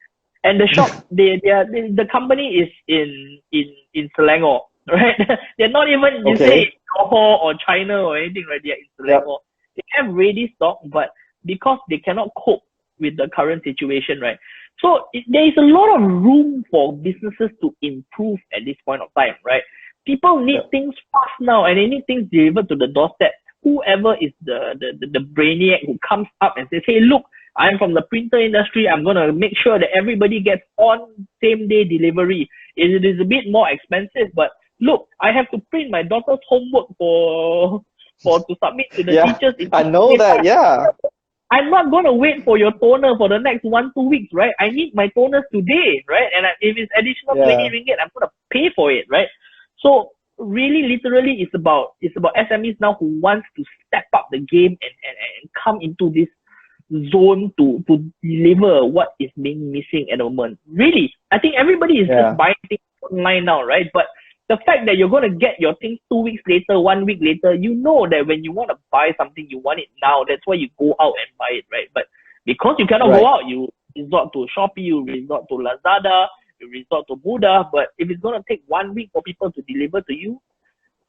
And the shop, the company is in Selangor, right? They're not even, you say, Okay. Johor or China or anything, right? They're in Yep. Selangor. They have ready stock, but because they cannot cope with the current situation, right? So there is a lot of room for businesses to improve at this point of time, right? People need Yep. things fast now, and they need things delivered to the doorstep. Whoever is the brainiac who comes up and says, "Hey, look, I'm from the printer industry. I'm gonna make sure that everybody gets on same day delivery. It is a bit more expensive, but look, I have to print my daughter's homework for to submit to the Yeah. teachers in I 2 know days that. time. Yeah. I'm not gonna wait for your toner for the next 1-2 weeks, right? I need my toners today, right? And if it's additional 20 Yeah. ringgit, I'm gonna pay for it, right? So really literally it's about SMEs now who wants to step up the game and come into this zone to deliver what is being missing at the moment. Really, I think everybody is just buying things online now, right? But the fact that you're going to get your things 2 weeks later, 1 week later, you know that when you want to buy something, you want it now. That's why you go out and buy it, right? But because you cannot go out, you resort to Shopee, you resort to Lazada, you resort to Buddha. But if it's going to take 1 week for people to deliver to you,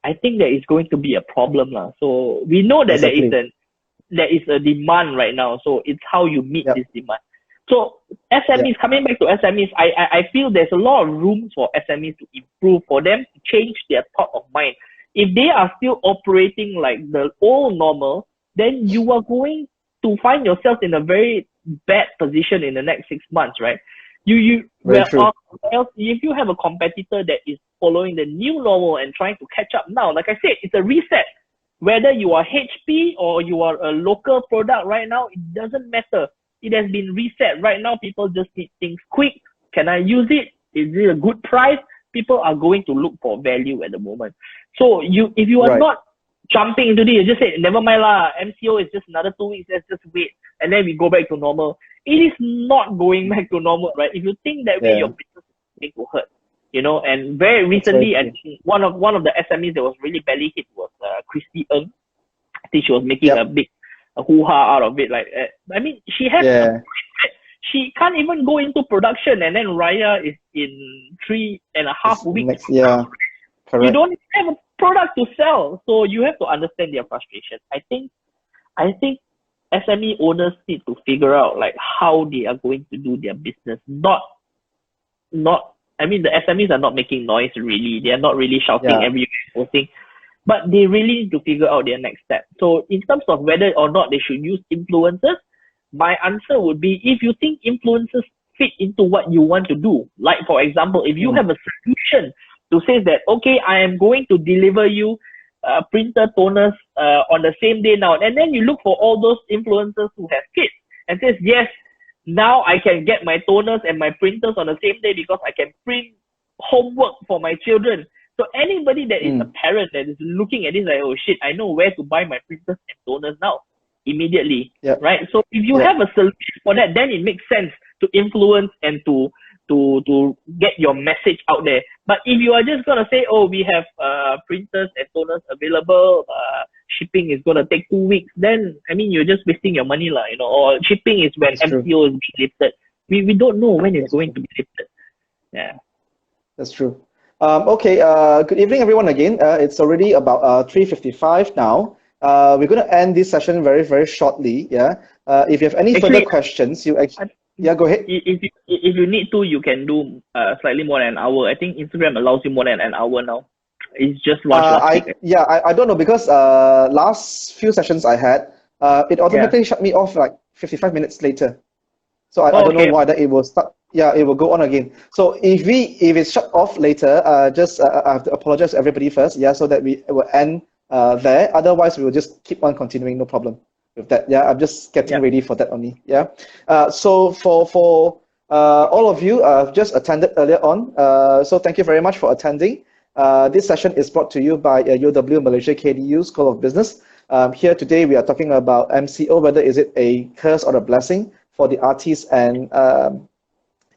I think there is going to be a problem lah. So we know that there is a demand right now. So it's how you meet this demand. So SMEs, coming back to SMEs, I feel there's a lot of room for SMEs to improve, for them to change their thought of mind. If they are still operating like the old normal, then you are going to find yourself in a very bad position in the next 6 months, right? If you have a competitor that is following the new normal and trying to catch up now, like I said, it's a reset. Whether you are HP or you are a local product right now, it doesn't matter. It has been reset. Right now, people just need things quick. Can I use it? Is it a good price? People are going to look for value at the moment. So if you are not jumping into this, you just say, never mind lah, MCO is just another 2 weeks, let's just wait. And then we go back to normal. It is not going back to normal, right? If you think that way, your business is going to hurt. You know, and very recently, and one of the SMEs that was really badly hit was Christy Ng. I think she was making a big hoo-ha out of it. Like, I mean, she has she can't even go into production, and then Raya is in 3.5 weeks. Correct. You don't have a product to sell, so you have to understand their frustration. I think SME owners need to figure out like how they are going to do their business. I mean, the SMEs are not making noise really. They are not really shouting everywhere, posting, but they really need to figure out their next step. So in terms of whether or not they should use influencers, my answer would be, if you think influencers fit into what you want to do, like for example, if you have a solution to say that, okay, I am going to deliver you printer toners on the same day now, and then you look for all those influencers who have kids and says, yes, now I can get my toners and my printers on the same day because I can print homework for my children. So anybody that is a parent that is looking at this like, oh shit, I know where to buy my printers and toners now immediately, right? So if you have a solution for that, then it makes sense to influence and to get your message out there. But if you are just gonna say, oh, we have printers and toners available, shipping is gonna take 2 weeks, then I mean you're just wasting your money lah, you know. Or shipping is when MCO is being lifted. We don't know when it's going to be lifted. Yeah, that's true. Okay. Good evening, everyone. Again, it's already about 3:55 now. We're going to end this session very, very shortly. Yeah. If you have any further questions, you actually. Yeah, go ahead. If you need to, you can do slightly more than an hour. I think Instagram allows you more than an hour now. It's just I don't know, because last few sessions I had, it automatically shut me off like 55 minutes later. So I don't know why that it will start. Yeah, it will go on again. So if it's shut off later, I have to apologize to everybody first. Yeah, so that we will end there. Otherwise, we will just keep on continuing. No problem with that. Yeah, I'm just getting ready for that only. Yeah. So for all of you just attended earlier on, so thank you very much for attending. This session is brought to you by UW Malaysia KDU School of Business. Here today we are talking about MCO, whether is it a curse or a blessing for the artists and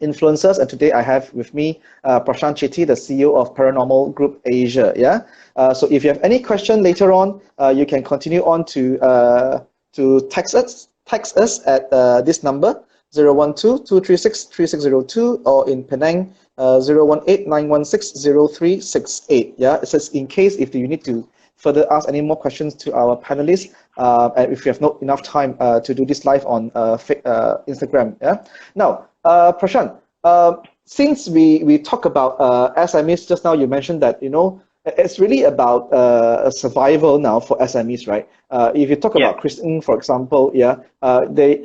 influencers. And today I have with me Prashan Chitty, the CEO of Paranormal Group Asia. Yeah. So if you have any question later on, you can continue on to text us at this number 012-236-3602, or in Penang 018-916-0368. Yeah. It says in case if you need to further ask any more questions to our panelists, and if you have not enough time to do this live on Instagram. Yeah. Now, Prashan, since we talk about SMEs just now, you mentioned that it's really about survival now for SMEs, right? If you talk about Christine, for example,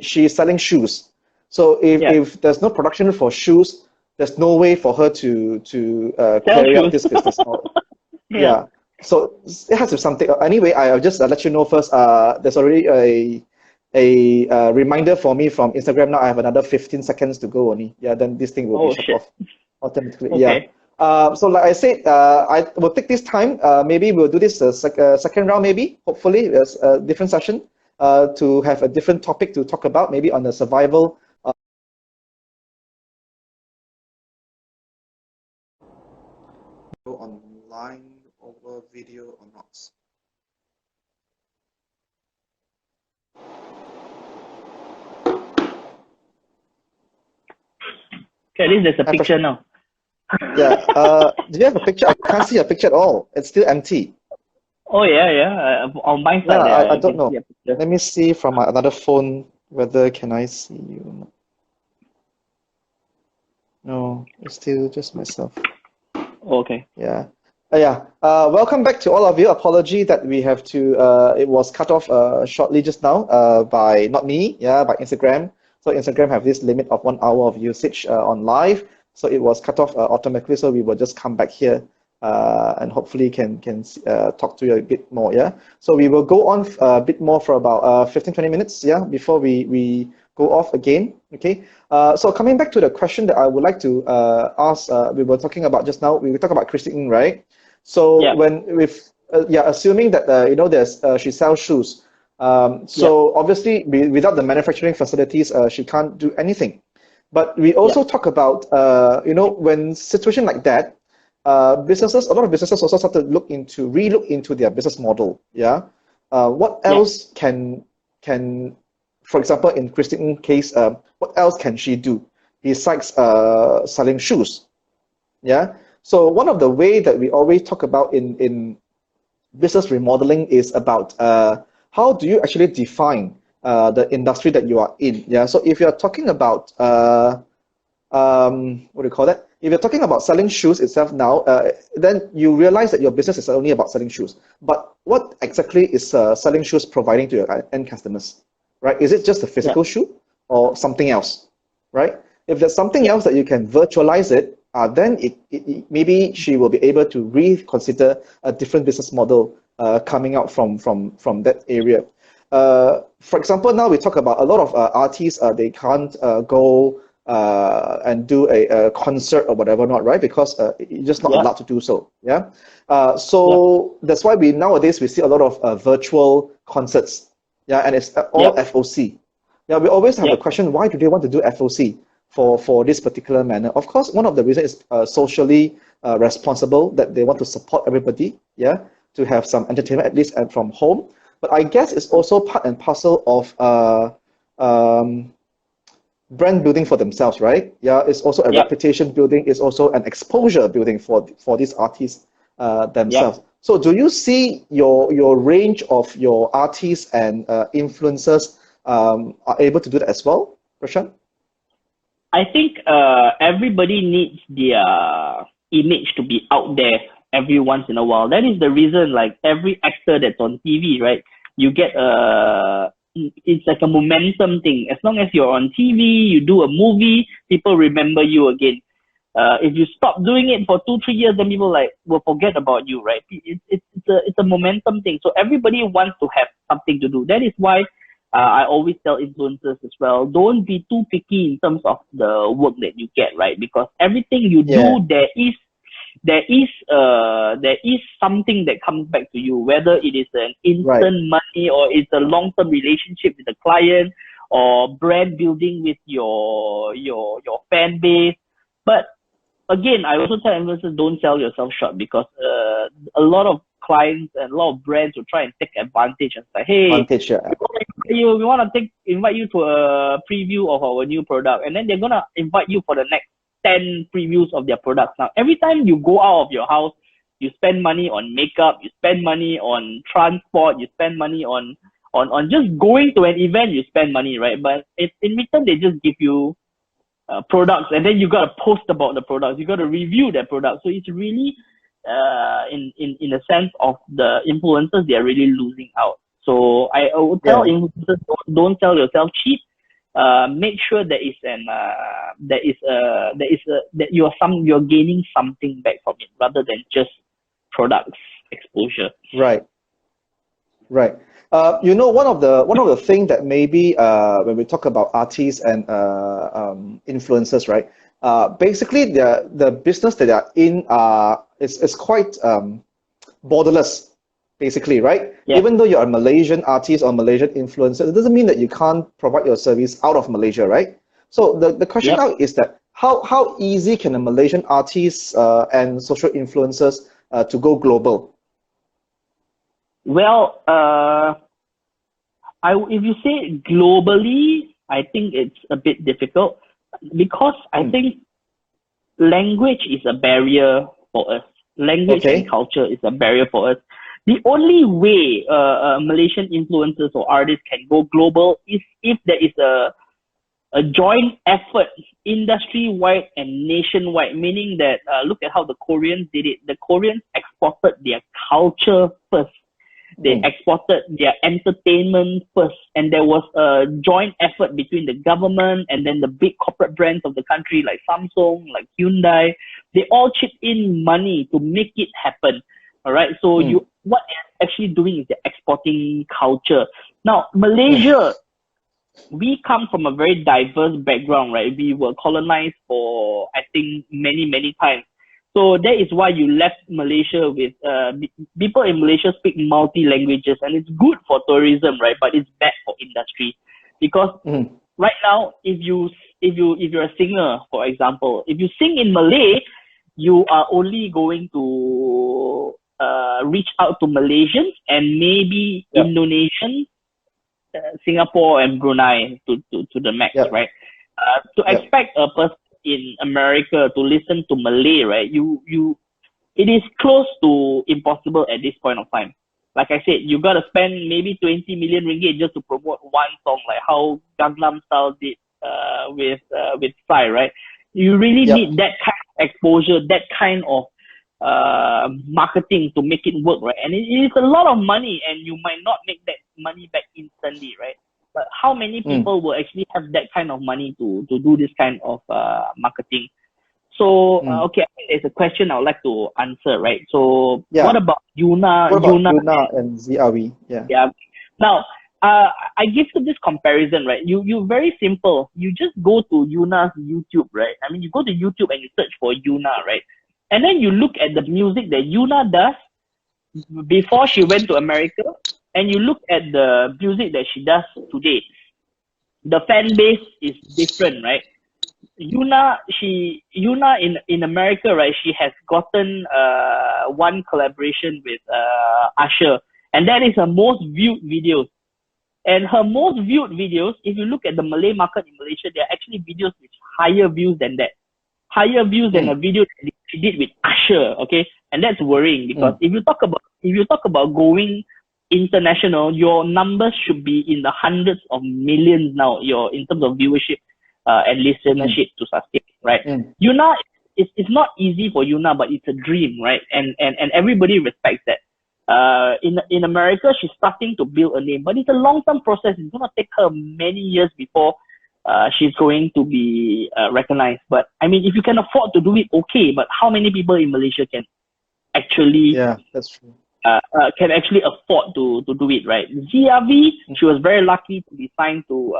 she's selling shoes. So if there's no production for shoes, there's no way for her to carry out this business model. Yeah. So it has to be something. Anyway, I'll just let you know first. There's already a reminder for me from Instagram now. I have another 15 seconds to go only. Yeah, then this thing will be shut off automatically. Okay. Yeah. So like I said, I will take this time. Maybe we'll do this second round, maybe, hopefully, as a different session to have a different topic to talk about, maybe on the survival. Go online over video or not. Okay, at least there's a picture now. Yeah. Do you have a picture? I can't see a picture at all. It's still empty. Oh yeah. On my side, Yeah, I don't know. see a picture. Let me see from my another phone whether can I see you or not. No, it's still just myself. Okay. Yeah. Yeah. Welcome back to all of you. Apology that we have to. It was cut off shortly just now. By not me. Yeah, by Instagram. So Instagram have this limit of 1 hour of usage on live. So it was cut off automatically. So we will just come back here and hopefully can talk to you a bit more. Yeah. So we will go on a bit more for about 15-20 minutes. Yeah, before we go off again. Okay. So coming back to the question that I would like to ask, we were talking about just now. We were talking about Christine, right? So Yeah. when with assuming that there's she sells shoes. So obviously without the manufacturing facilities, she can't do anything. But we also talk about when situation like that, a lot of businesses also start to relook into their business model. Yeah. What else can for example, in Christine's case, what else can she do besides selling shoes? Yeah. So one of the way that we always talk about in business remodeling is about how do you actually define the industry that you are in? Yeah. So if you're talking about what do you call that? If you're talking about selling shoes itself now, then you realize that your business is only about selling shoes. But what exactly is selling shoes providing to your end customers? Right? Is it just a physical shoe or something else? Right? If there's something else that you can virtualize it, then maybe she will be able to reconsider a different business model coming out from that area. For example, now we talk about a lot of artists. They can't go and do a concert or whatever not, right? Because you're just not allowed to do so. Yeah. So that's why nowadays we see a lot of virtual concerts. Yeah, and it's all FOC. Yeah, we always have the question: why do they want to do FOC for this particular manner? Of course, one of the reasons is socially responsible, that they want to support everybody. Yeah, to have some entertainment at least from home. But I guess it's also part and parcel of brand building for themselves, right? Yeah, it's also a reputation building. It's also an exposure building for these artists themselves. So do you see your range of your artists and influencers are able to do that as well, Prashan? I think everybody needs their image to be out there every once in a while. That is the reason, like every actor that's on TV, right? You get it's like a momentum thing. As long as you're on TV, you do a movie, people remember you again. If you stop doing it for 2-3 years, then people will forget about you, right? It's a momentum thing. So everybody wants to have something to do. That is why I always tell influencers as well, don't be too picky in terms of the work that you get, right? Because everything you do, there is something that comes back to you, whether it is an instant money or it's a long-term relationship with the client or brand building with your fan base. But again, I also tell investors, don't sell yourself short, because a lot of clients and a lot of brands will try and take advantage and say, hey, we want to invite you to a preview of our new product, and then they're going to invite you for the next 10 previews of their products. Now, every time you go out of your house, you spend money on makeup, you spend money on transport, you spend money on just going to an event, you spend money, right? But in return, they just give you products, and then you got to post about the products, you got to review their products. So it's really in a sense of the influencers, they are really losing out. So I would tell influencers, don't sell yourself cheap. Make sure that you're gaining something back from it, rather than just products exposure. Right. One of the things that maybe when we talk about artists and influencers, right? basically the business that they're in is quite borderless, basically, right? Yeah. Even though you're a Malaysian artist or Malaysian influencer, it doesn't mean that you can't provide your service out of Malaysia, right? So the question Yep. now is that how easy can a Malaysian artist and social influencers to go global? Well, if you say globally, I think it's a bit difficult because I think language is a barrier for us. Language Okay. and culture is a barrier for us. The only way Malaysian influencers or artists can go global is if there is a joint effort, industry-wide and nationwide, meaning that look at how the Koreans did it. The Koreans exported their culture first. They exported their entertainment first, and there was a joint effort between the government and then the big corporate brands of the country like Samsung, like Hyundai. They all chipped in money to make it happen. All right. So what they're actually doing is they're exporting culture. Now, Malaysia, we come from a very diverse background, right? We were colonized for, I think, many times. So that is why you left Malaysia with people in Malaysia speak multi languages, and it's good for tourism, right? But it's bad for industry because right now, if you're a singer, for example, if you sing in Malay, you are only going to reach out to Malaysians and maybe Indonesians, Singapore and Brunei to the max, right? To expect a person in America to listen to Malay, right? It is close to impossible at this point of time. Like I said, you gotta spend maybe 20 million ringgit just to promote one song, like how Gangnam Style did with Psy, right? You really need that kind of exposure, that kind of marketing to make it work, right? And it is a lot of money, and you might not make that money back instantly, right? But how many people will actually have that kind of money to do this kind of marketing? So okay, I think there's a question I would like to answer, right? So what about Yuna? What about Yuna and ZRV? Yeah. Now, I give you this comparison, right? You very simple. You just go to Yuna's YouTube, right? I mean, you go to YouTube and you search for Yuna, right? And then you look at the music that Yuna does before she went to America, and you look at the music that she does today. The fan base is different, right? Yuna in America, right? She has gotten one collaboration with Usher, and that is her most viewed videos. And her most viewed videos, if you look at the Malay market in Malaysia, there are actually videos with higher views than that. Higher views than a video that she did with Usher, okay? And that's worrying because if you talk about going international, your numbers should be in the hundreds of millions now, in terms of viewership and listenership to sustain, right? Yuna, it's not easy for Yuna, but it's a dream, right? And everybody respects that. In America, she's starting to build a name, but it's a long-term process. It's gonna take her many years before she's going to be recognized. But I mean, if you can afford to do it, okay. But how many people in Malaysia can actually that's true. Can actually afford to do it, right? ZRV, she was very lucky to be signed to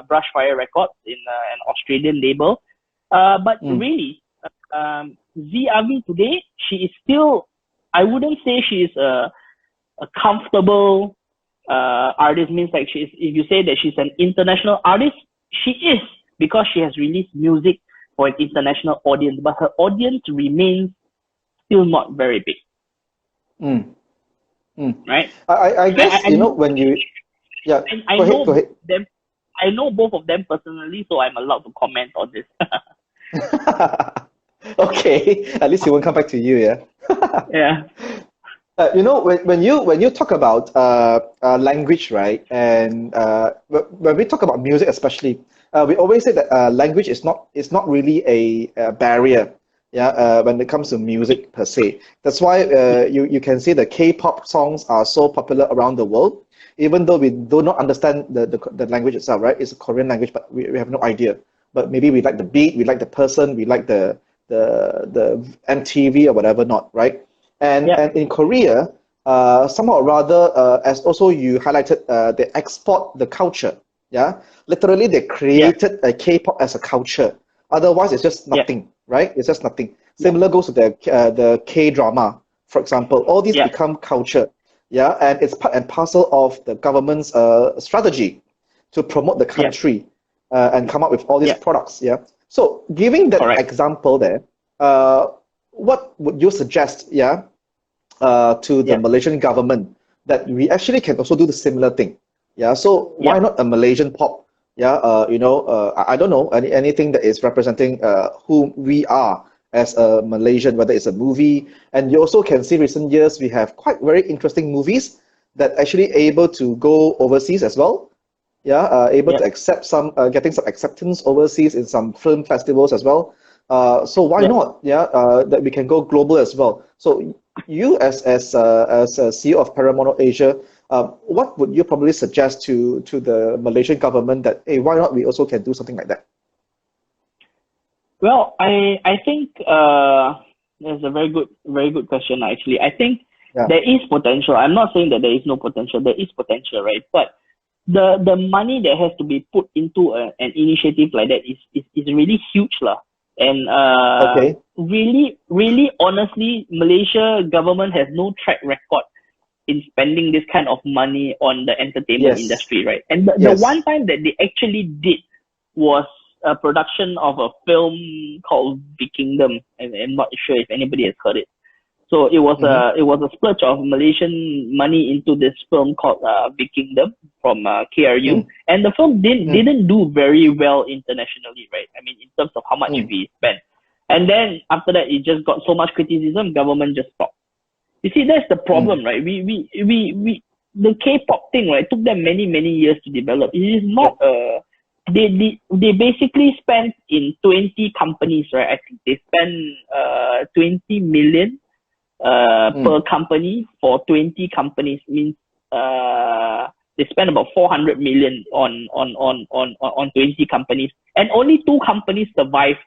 Brushfire Records in an Australian label. But really, ZRV today, she is still, I wouldn't say she is a comfortable artist, means like she is, if you say that she's an international artist, she is, because she has released music for an international audience, but her audience remains still not very big. Right? I guess, when you... Yeah, go ahead. Them. I know both of them personally, so I'm allowed to comment on this. Okay, at least he won't come back to you, yeah? Yeah. When you talk about language, right, and when we talk about music especially, we always say that language is not really a barrier, when it comes to music per se. That's why you can see the K-pop songs are so popular around the world, even though we do not understand the language itself, right? It's a Korean language, but we have no idea. But maybe we like the beat, we like the person, we like the MTV or whatever not, right? And in Korea, somehow or rather, as also you highlighted, they export the culture. Yeah, literally they created a K-pop as a culture. Otherwise, it's just nothing, right? It's just nothing. Similar goes to the K drama, for example. All these become culture, yeah, and it's part and parcel of the government's strategy to promote the country and come up with all these products, yeah. So, giving that example there, what would you suggest, yeah, to the Malaysian government that we actually can also do the similar thing, yeah? So why not a Malaysian pop? Yeah, I don't know anything that is representing who we are as a Malaysian, whether it's a movie. And you also can see recent years we have quite very interesting movies that actually able to go overseas as well. Yeah, able to accept some, getting some acceptance overseas in some film festivals as well. So why not? Yeah, that we can go global as well. So you as a CEO of Paramount Asia, what would you probably suggest to the Malaysian government that, hey, why not we also can do something like that? Well, I think that's a very good question actually. I think there is potential. I'm not saying that there is no potential. There is potential, right? But the money that has to be put into an initiative like that is really huge lah. And really honestly, Malaysia government has no track record in spending this kind of money on the entertainment industry, right? And the one time that they actually did was a production of a film called The Kingdom. I'm not sure if anybody has heard it. So it was a splurge of Malaysian money into this film called The Kingdom from KRU, and the film didn't do very well internationally, right? I mean, in terms of how much we spent. And then after that, it just got so much criticism, government just stopped. You see, that's the problem, right? The K-pop thing, right, took them many years to develop. It is not they basically spent in 20 companies, right? I think they spent 20 million per company for 20 companies. Means they spent about 400 million on 20 companies, and only 2 companies survived.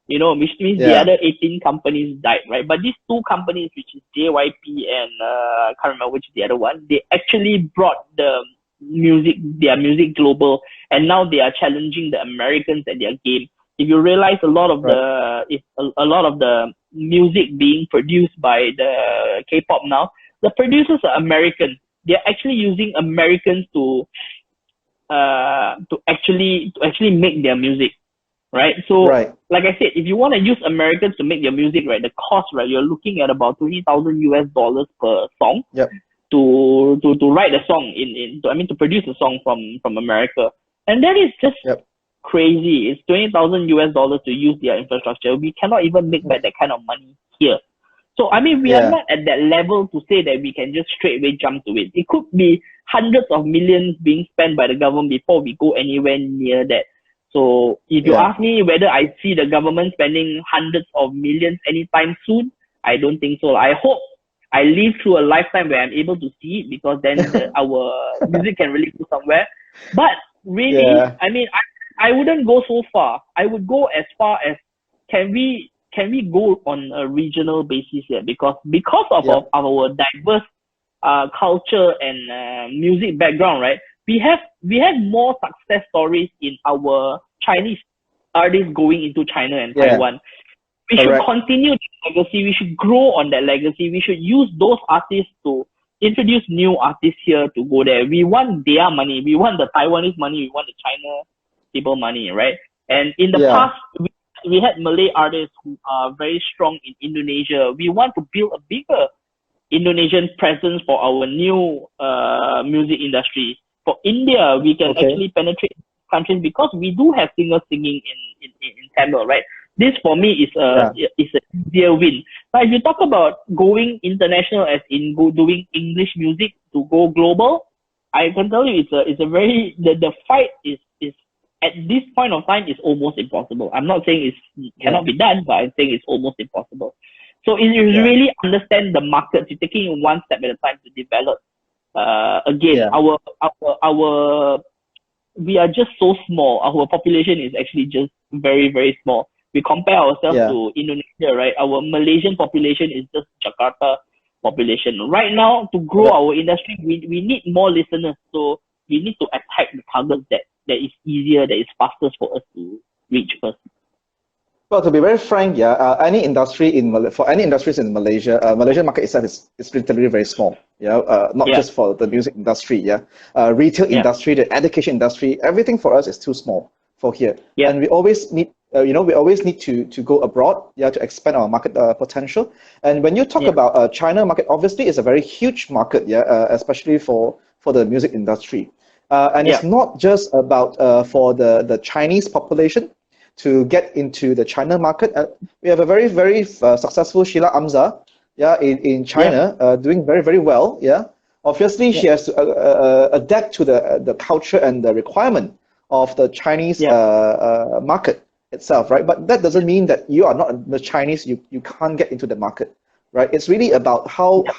You know, which means the other 18 companies died, right? But these 2 companies, which is JYP and I can't remember which is the other one, they actually brought their music global, and now they are challenging the Americans at their game. If you realize a lot of the music being produced by the K-pop now, the producers are American. They're actually using Americans to actually make their music. Right. So, like I said, if you want to use Americans to make your music, right, the cost, right, you're looking at about $20,000 per song to write a song to produce a song from America. And that is just crazy. It's $20,000 to use their infrastructure. We cannot even make back that kind of money here. So, I mean, we are not at that level to say that we can just straight away jump to it. It could be hundreds of millions being spent by the government before we go anywhere near that. So if you ask me whether I see the government spending hundreds of millions anytime soon, I don't think so. I hope I live through a lifetime where I'm able to see it, because then our music can really go somewhere. But really, I mean, I wouldn't go so far. I would go as far as can we go on a regional basis here, because of our diverse culture and music background, right? We have more success stories in our Chinese artists going into China and Taiwan. We should continue the legacy. We should grow on that legacy. We should use those artists to introduce new artists here to go there. We want their money. We want the Taiwanese money. We want the China people money, right? And in the past, we had Malay artists who are very strong in Indonesia. We want to build a bigger Indonesian presence for our new music industry. For India, we can actually penetrate countries because we do have singers singing in Tamil, right? This for me is a easier win. But if you talk about going international, as in doing English music to go global, I can tell you it's a very the fight is at this point of time is almost impossible. I'm not saying it cannot be done, but I'm saying it's almost impossible. So if you really understand the market, you're taking it one step at a time to develop. Our we are just so small. Our population is actually just very, very small. We compare ourselves to Indonesia, right? Our Malaysian population is just Jakarta population. Right now, to grow our industry, we need more listeners. So we need to attack the targets that is easier, that is fastest for us to reach first. Well, to be very frank, yeah, any industry for any industries in Malaysia, Malaysian market itself is literally very small. Yeah, not Yeah, just for the music industry. Yeah, retail yeah, industry, the education industry, everything for us is too small for here, yeah, and we always need, we always need to go abroad, yeah, to expand our market potential. And when you talk yeah, about China market, obviously it's a very huge market, yeah, especially for the music industry, and yeah, it's not just about for the Chinese population to get into the China market. We have a very successful Sheila Amza, yeah, in yeah, China, doing very well. Yeah, obviously yeah, she has to adapt to the culture and the requirement of the Chinese yeah, market itself, right? But that doesn't mean that you are not the Chinese, you can't get into the market, right? It's really about yeah,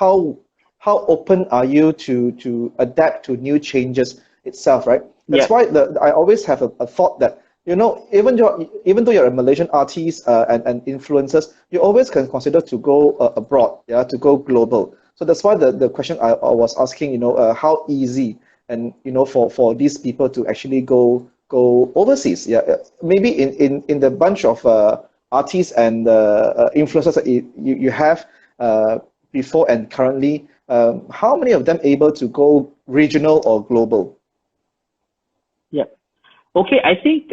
how open are you to adapt to new changes itself, right? That's yeah, why I always have a thought that, even though you're a Malaysian artist and influencers, you always can consider to go abroad, yeah, to go global. So that's why the question I was asking, how easy and for these people to actually go overseas, yeah, maybe in the bunch of artists and influencers that you have before and currently, how many of them able to go regional or global? yeah. Okay, I think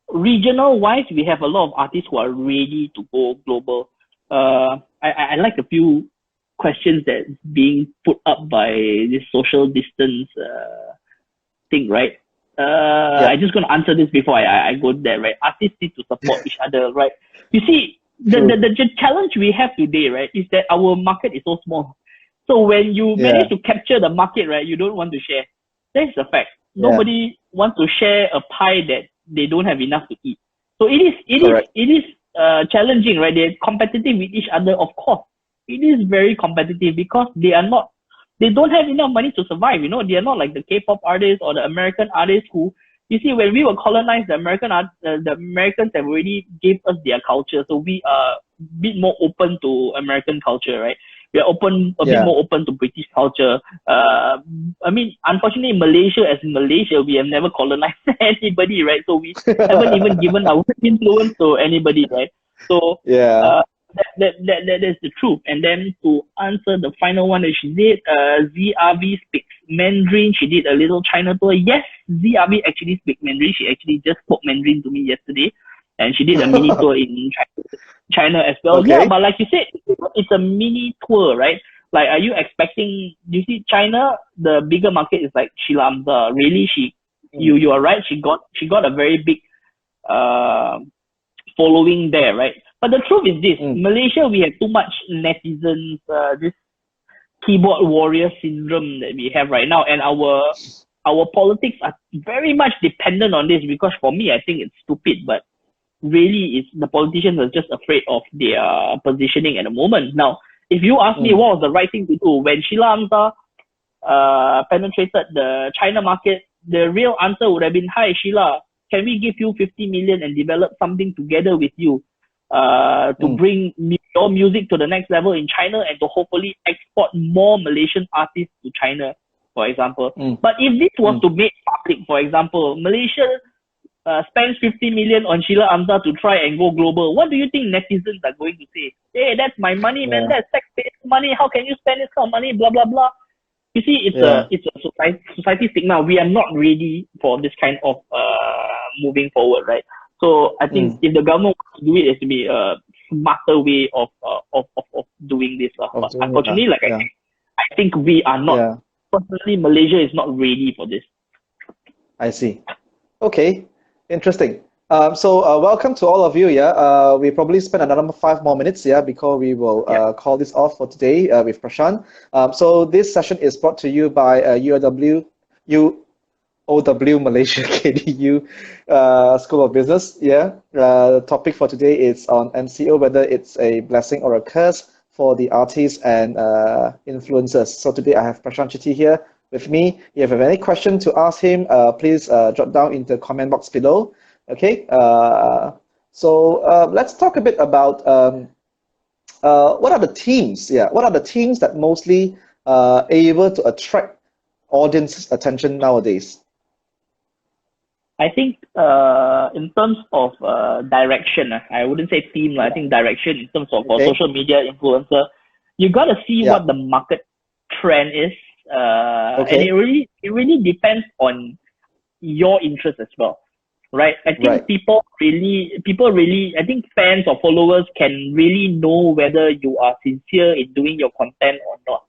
regional wise, we have a lot of artists who are ready to go global. I like a few questions that's being put up by this social distance thing, right? Yeah, I just gonna answer this before I go there, right? Artists need to support each other, right? You see, true. the challenge we have today, right, is that our market is so small. So when you Yeah, manage to capture the market, right, you don't want to share. That's the fact. yeah, Nobody wants to share a pie that they don't have enough to eat. So correct. it is challenging, right? They're competitive with each other, of course. It is very competitive because they don't have enough money to survive. They are not like the K-pop artists or the American artists who, you see, when we were colonized, the Americans have already gave us their culture, so we are a bit more open to American culture, right? We are a bit Yeah. more open to British culture. I mean, unfortunately, Malaysia, we have never colonized anybody, right? So we haven't even given our influence to anybody, right? So Yeah. uh, that is the truth. And then to answer the final one that she did, ZRV speaks Mandarin. She did a little China tour. Yes, ZRV actually speaks Mandarin. She actually just spoke Mandarin to me yesterday, and she did a mini tour in China as well. Yeah, Okay. but like you said, it's a mini tour, right? Like, are you expecting? You see, China, the bigger market is like Sheila Amza. Really, Mm, you are right. She got a very big uh, following there, right? But the truth is this: mm, Malaysia, we have too much netizens, this keyboard warrior syndrome that we have right now, and our politics are very much dependent on this. Because for me, I think it's stupid, but really, it's the politicians are just afraid of their positioning at the moment. Now, if you ask me mm, what was the right thing to do when Sheila Amza penetrated the China market, the real answer would have been, "Hi Sheila, can we give you 50 million and develop something together with you to mm, bring your music to the next level in China and to hopefully export more Malaysian artists to China, for example." mm, But if this was mm. to make public, for example, Malaysia spends 50 million on Sheila Amza to try and go global, what do you think netizens are going to say? Hey, that's my money, man. Yeah. That's taxpayer money. How can you spend this kind of money? Blah blah blah. You see, Yeah. it's a society stigma. We are not ready for this kind of moving forward, right? So I think Mm. if the government wants to do it, it has to be a smarter way of doing this. Of But doing it. unfortunately, like Yeah. I think we are not. Yeah. Personally, Malaysia is not ready for this. I see. Okay. Interesting. So welcome to all of you. Yeah. We probably spend another 5 more minutes. Yeah, before we will Yeah, call this off for today with Prashan. So this session is brought to you by UOW Malaysia KDU School of Business. Yeah. The topic for today is on MCO, whether it's a blessing or a curse for the artists and influencers. So today I have Prashan Chitty here with me. If you have any question to ask him, please drop down in the comment box below. Okay. So let's talk a bit about what are the themes? Yeah. What are the themes that mostly able to attract audience's attention nowadays? I think in terms of direction, I wouldn't say theme. I think direction in terms of Okay. social media influencer, you got to see Yeah. what the market trend is, and Okay. it really depends on your interest as well, right? I Right. think people really, I think fans or followers can really know whether you are sincere in doing your content or not.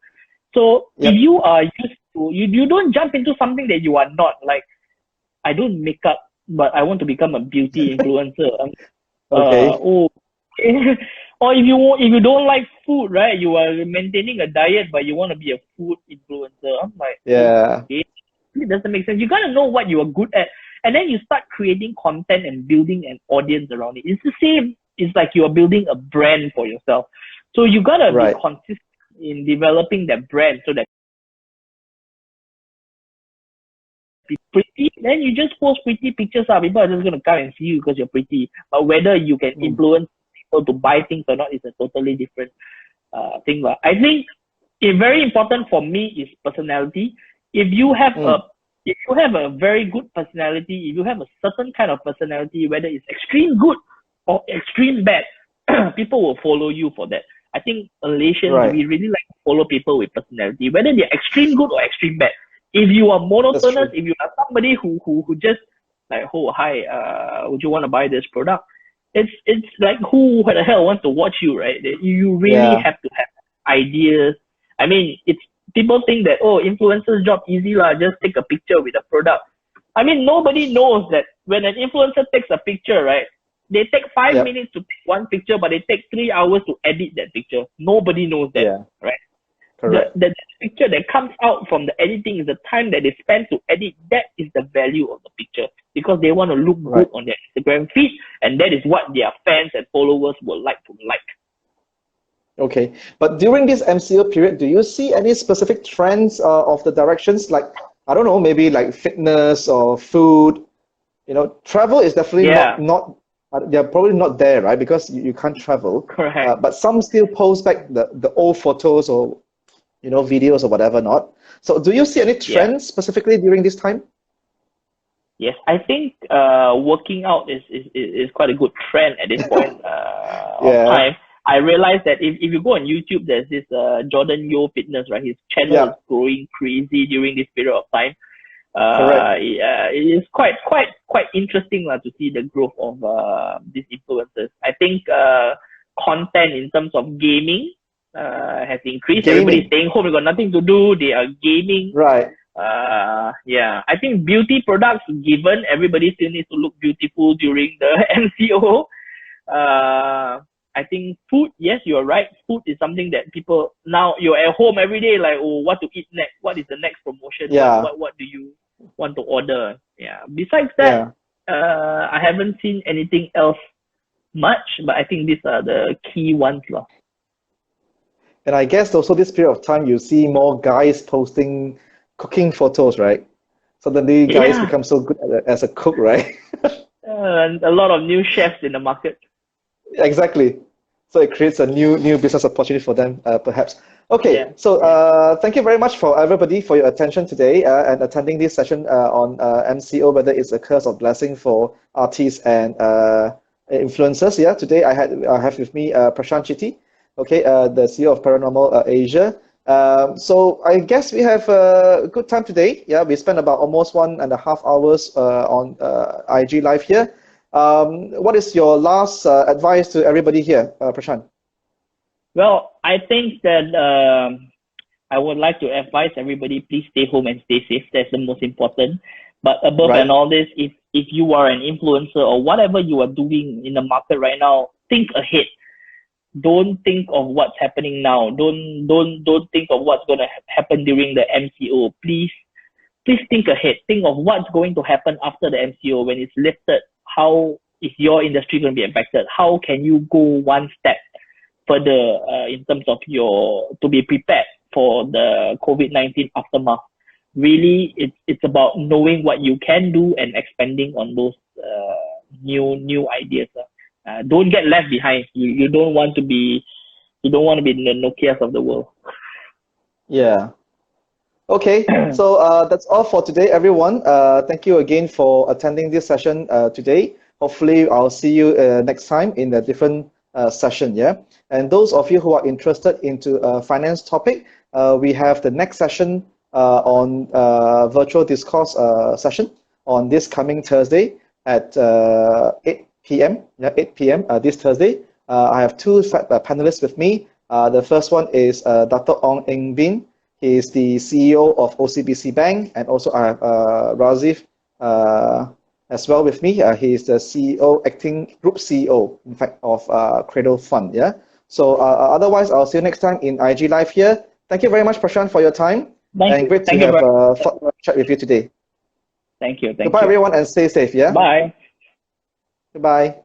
So if Yep. you are used to, you don't jump into something that you are not. Like, I don't make up, but I want to become a beauty influencer. Okay. Oh, or if you don't like food, right? You are maintaining a diet, but you want to be a food influencer. I'm like, Yeah. okay, it doesn't make sense. You gotta know what you are good at, and then you start creating content and building an audience around it. It's the same. It's like you are building a brand for yourself. So you gotta be Right. consistent in developing that brand so that pretty, then you just post pretty pictures. People are just gonna come and see you because you're pretty. But whether you can Mm. influence people to buy things or not is a totally different thing. I think it's very important for me is personality. If you have Mm. a very good personality, if you have a certain kind of personality, whether it's extreme good or extreme bad, people will follow you for that. I think Malaysians, Right. we really like to follow people with personality, whether they're extreme good or extreme bad. If you are That's monotonous, true. if you are somebody who just like, oh hi, would you want to buy this product? It's like, who the hell wants to watch you, right? You really Yeah. have to have ideas. I mean, it's people think that, oh, influencers job easy lah, just take a picture with a product. I mean, nobody knows that when an influencer takes a picture, right? They take five Yep. minutes to take one picture, but they take 3 hours to edit that picture. Nobody knows that, Yeah. right? Correct. The picture that comes out from the editing is the time that they spend to edit. That is the value of the picture, because they want to look Right. good on their Instagram feed, and that is what their fans and followers will like to like. Okay. But during this MCO period, do you see any specific trends of the directions? Like, I don't know, maybe like fitness or food. Travel is definitely Yeah, they're probably not there, right? Because you can't travel. correct. But some still post back the old photos or videos or whatever not. So do you see any Yeah. trends specifically during this time? Yes, I think working out is quite a good trend at this point of Yeah. time. I realized that if you go on YouTube, there's this Jordan Yo Fitness, right? His channel is Yeah. growing crazy during this period of time. Correct. It is quite interesting to see the growth of these influencers. I think content in terms of gaming has increased. Everybody's Gaming. staying home, they got nothing to do, they are gaming. Right. Yeah, I think beauty products, given everybody still needs to look beautiful during the MCO. I think food, yes, you're right. Food is something that people now, you're at home every day, like, oh, what to eat next? What is the next promotion? Yeah. What do you want to order? Yeah. Besides that, Yeah. I haven't seen anything else much, but I think these are the key ones, lah. And I guess also this period of time, you see more guys posting cooking photos, right? Suddenly, guys Yeah, become so good as a cook, right? and a lot of new chefs in the market. Exactly. So it creates a new business opportunity for them, perhaps. Okay, Yeah, so yeah. thank you very much for everybody for your attention today and attending this session on MCO, whether it's a curse or blessing for artists and influencers. Yeah, today I have with me Prashan Chitty, okay, the CEO of Paranormal Asia. So I guess we have a good time today. Yeah, we spent about almost 1.5 hours on IG Live here. What is your last advice to everybody here, Prashant? Well, I think that I would like to advise everybody, please stay home and stay safe. That's the most important. But above and Right? all this, if you are an influencer or whatever you are doing in the market right now, think ahead. Don't think of what's happening now. Don't think of what's gonna happen during the MCO. Please think ahead. Think of what's going to happen after the MCO when it's lifted. How is your industry going to be impacted? How can you go one step further in terms of to be prepared for the COVID-19 aftermath? Really, it's about knowing what you can do and expanding on those new ideas. Don't get left behind. You don't want to be the Nokias of the world. Yeah. Okay, so that's all for today, everyone. Thank you again for attending this session today. Hopefully, I'll see you next time in a different session. Yeah, and those of you who are interested into a finance topic, we have the next session on virtual discourse session on this coming Thursday at 8 p.m. Yeah, 8 p.m. This Thursday. I have two panelists with me. The first one is Dr. Ong Eng Bin. He is the CEO of OCBC Bank, and also I have Razif as well with me. He is the CEO, acting group CEO, in fact, of Cradle Fund. Yeah. So otherwise, I'll see you next time in IG Live here. Thank you very much, Prashan, for your time, and great to have a chat with you today. Thank you. Goodbye, everyone, and stay safe. Yeah. Bye. Goodbye.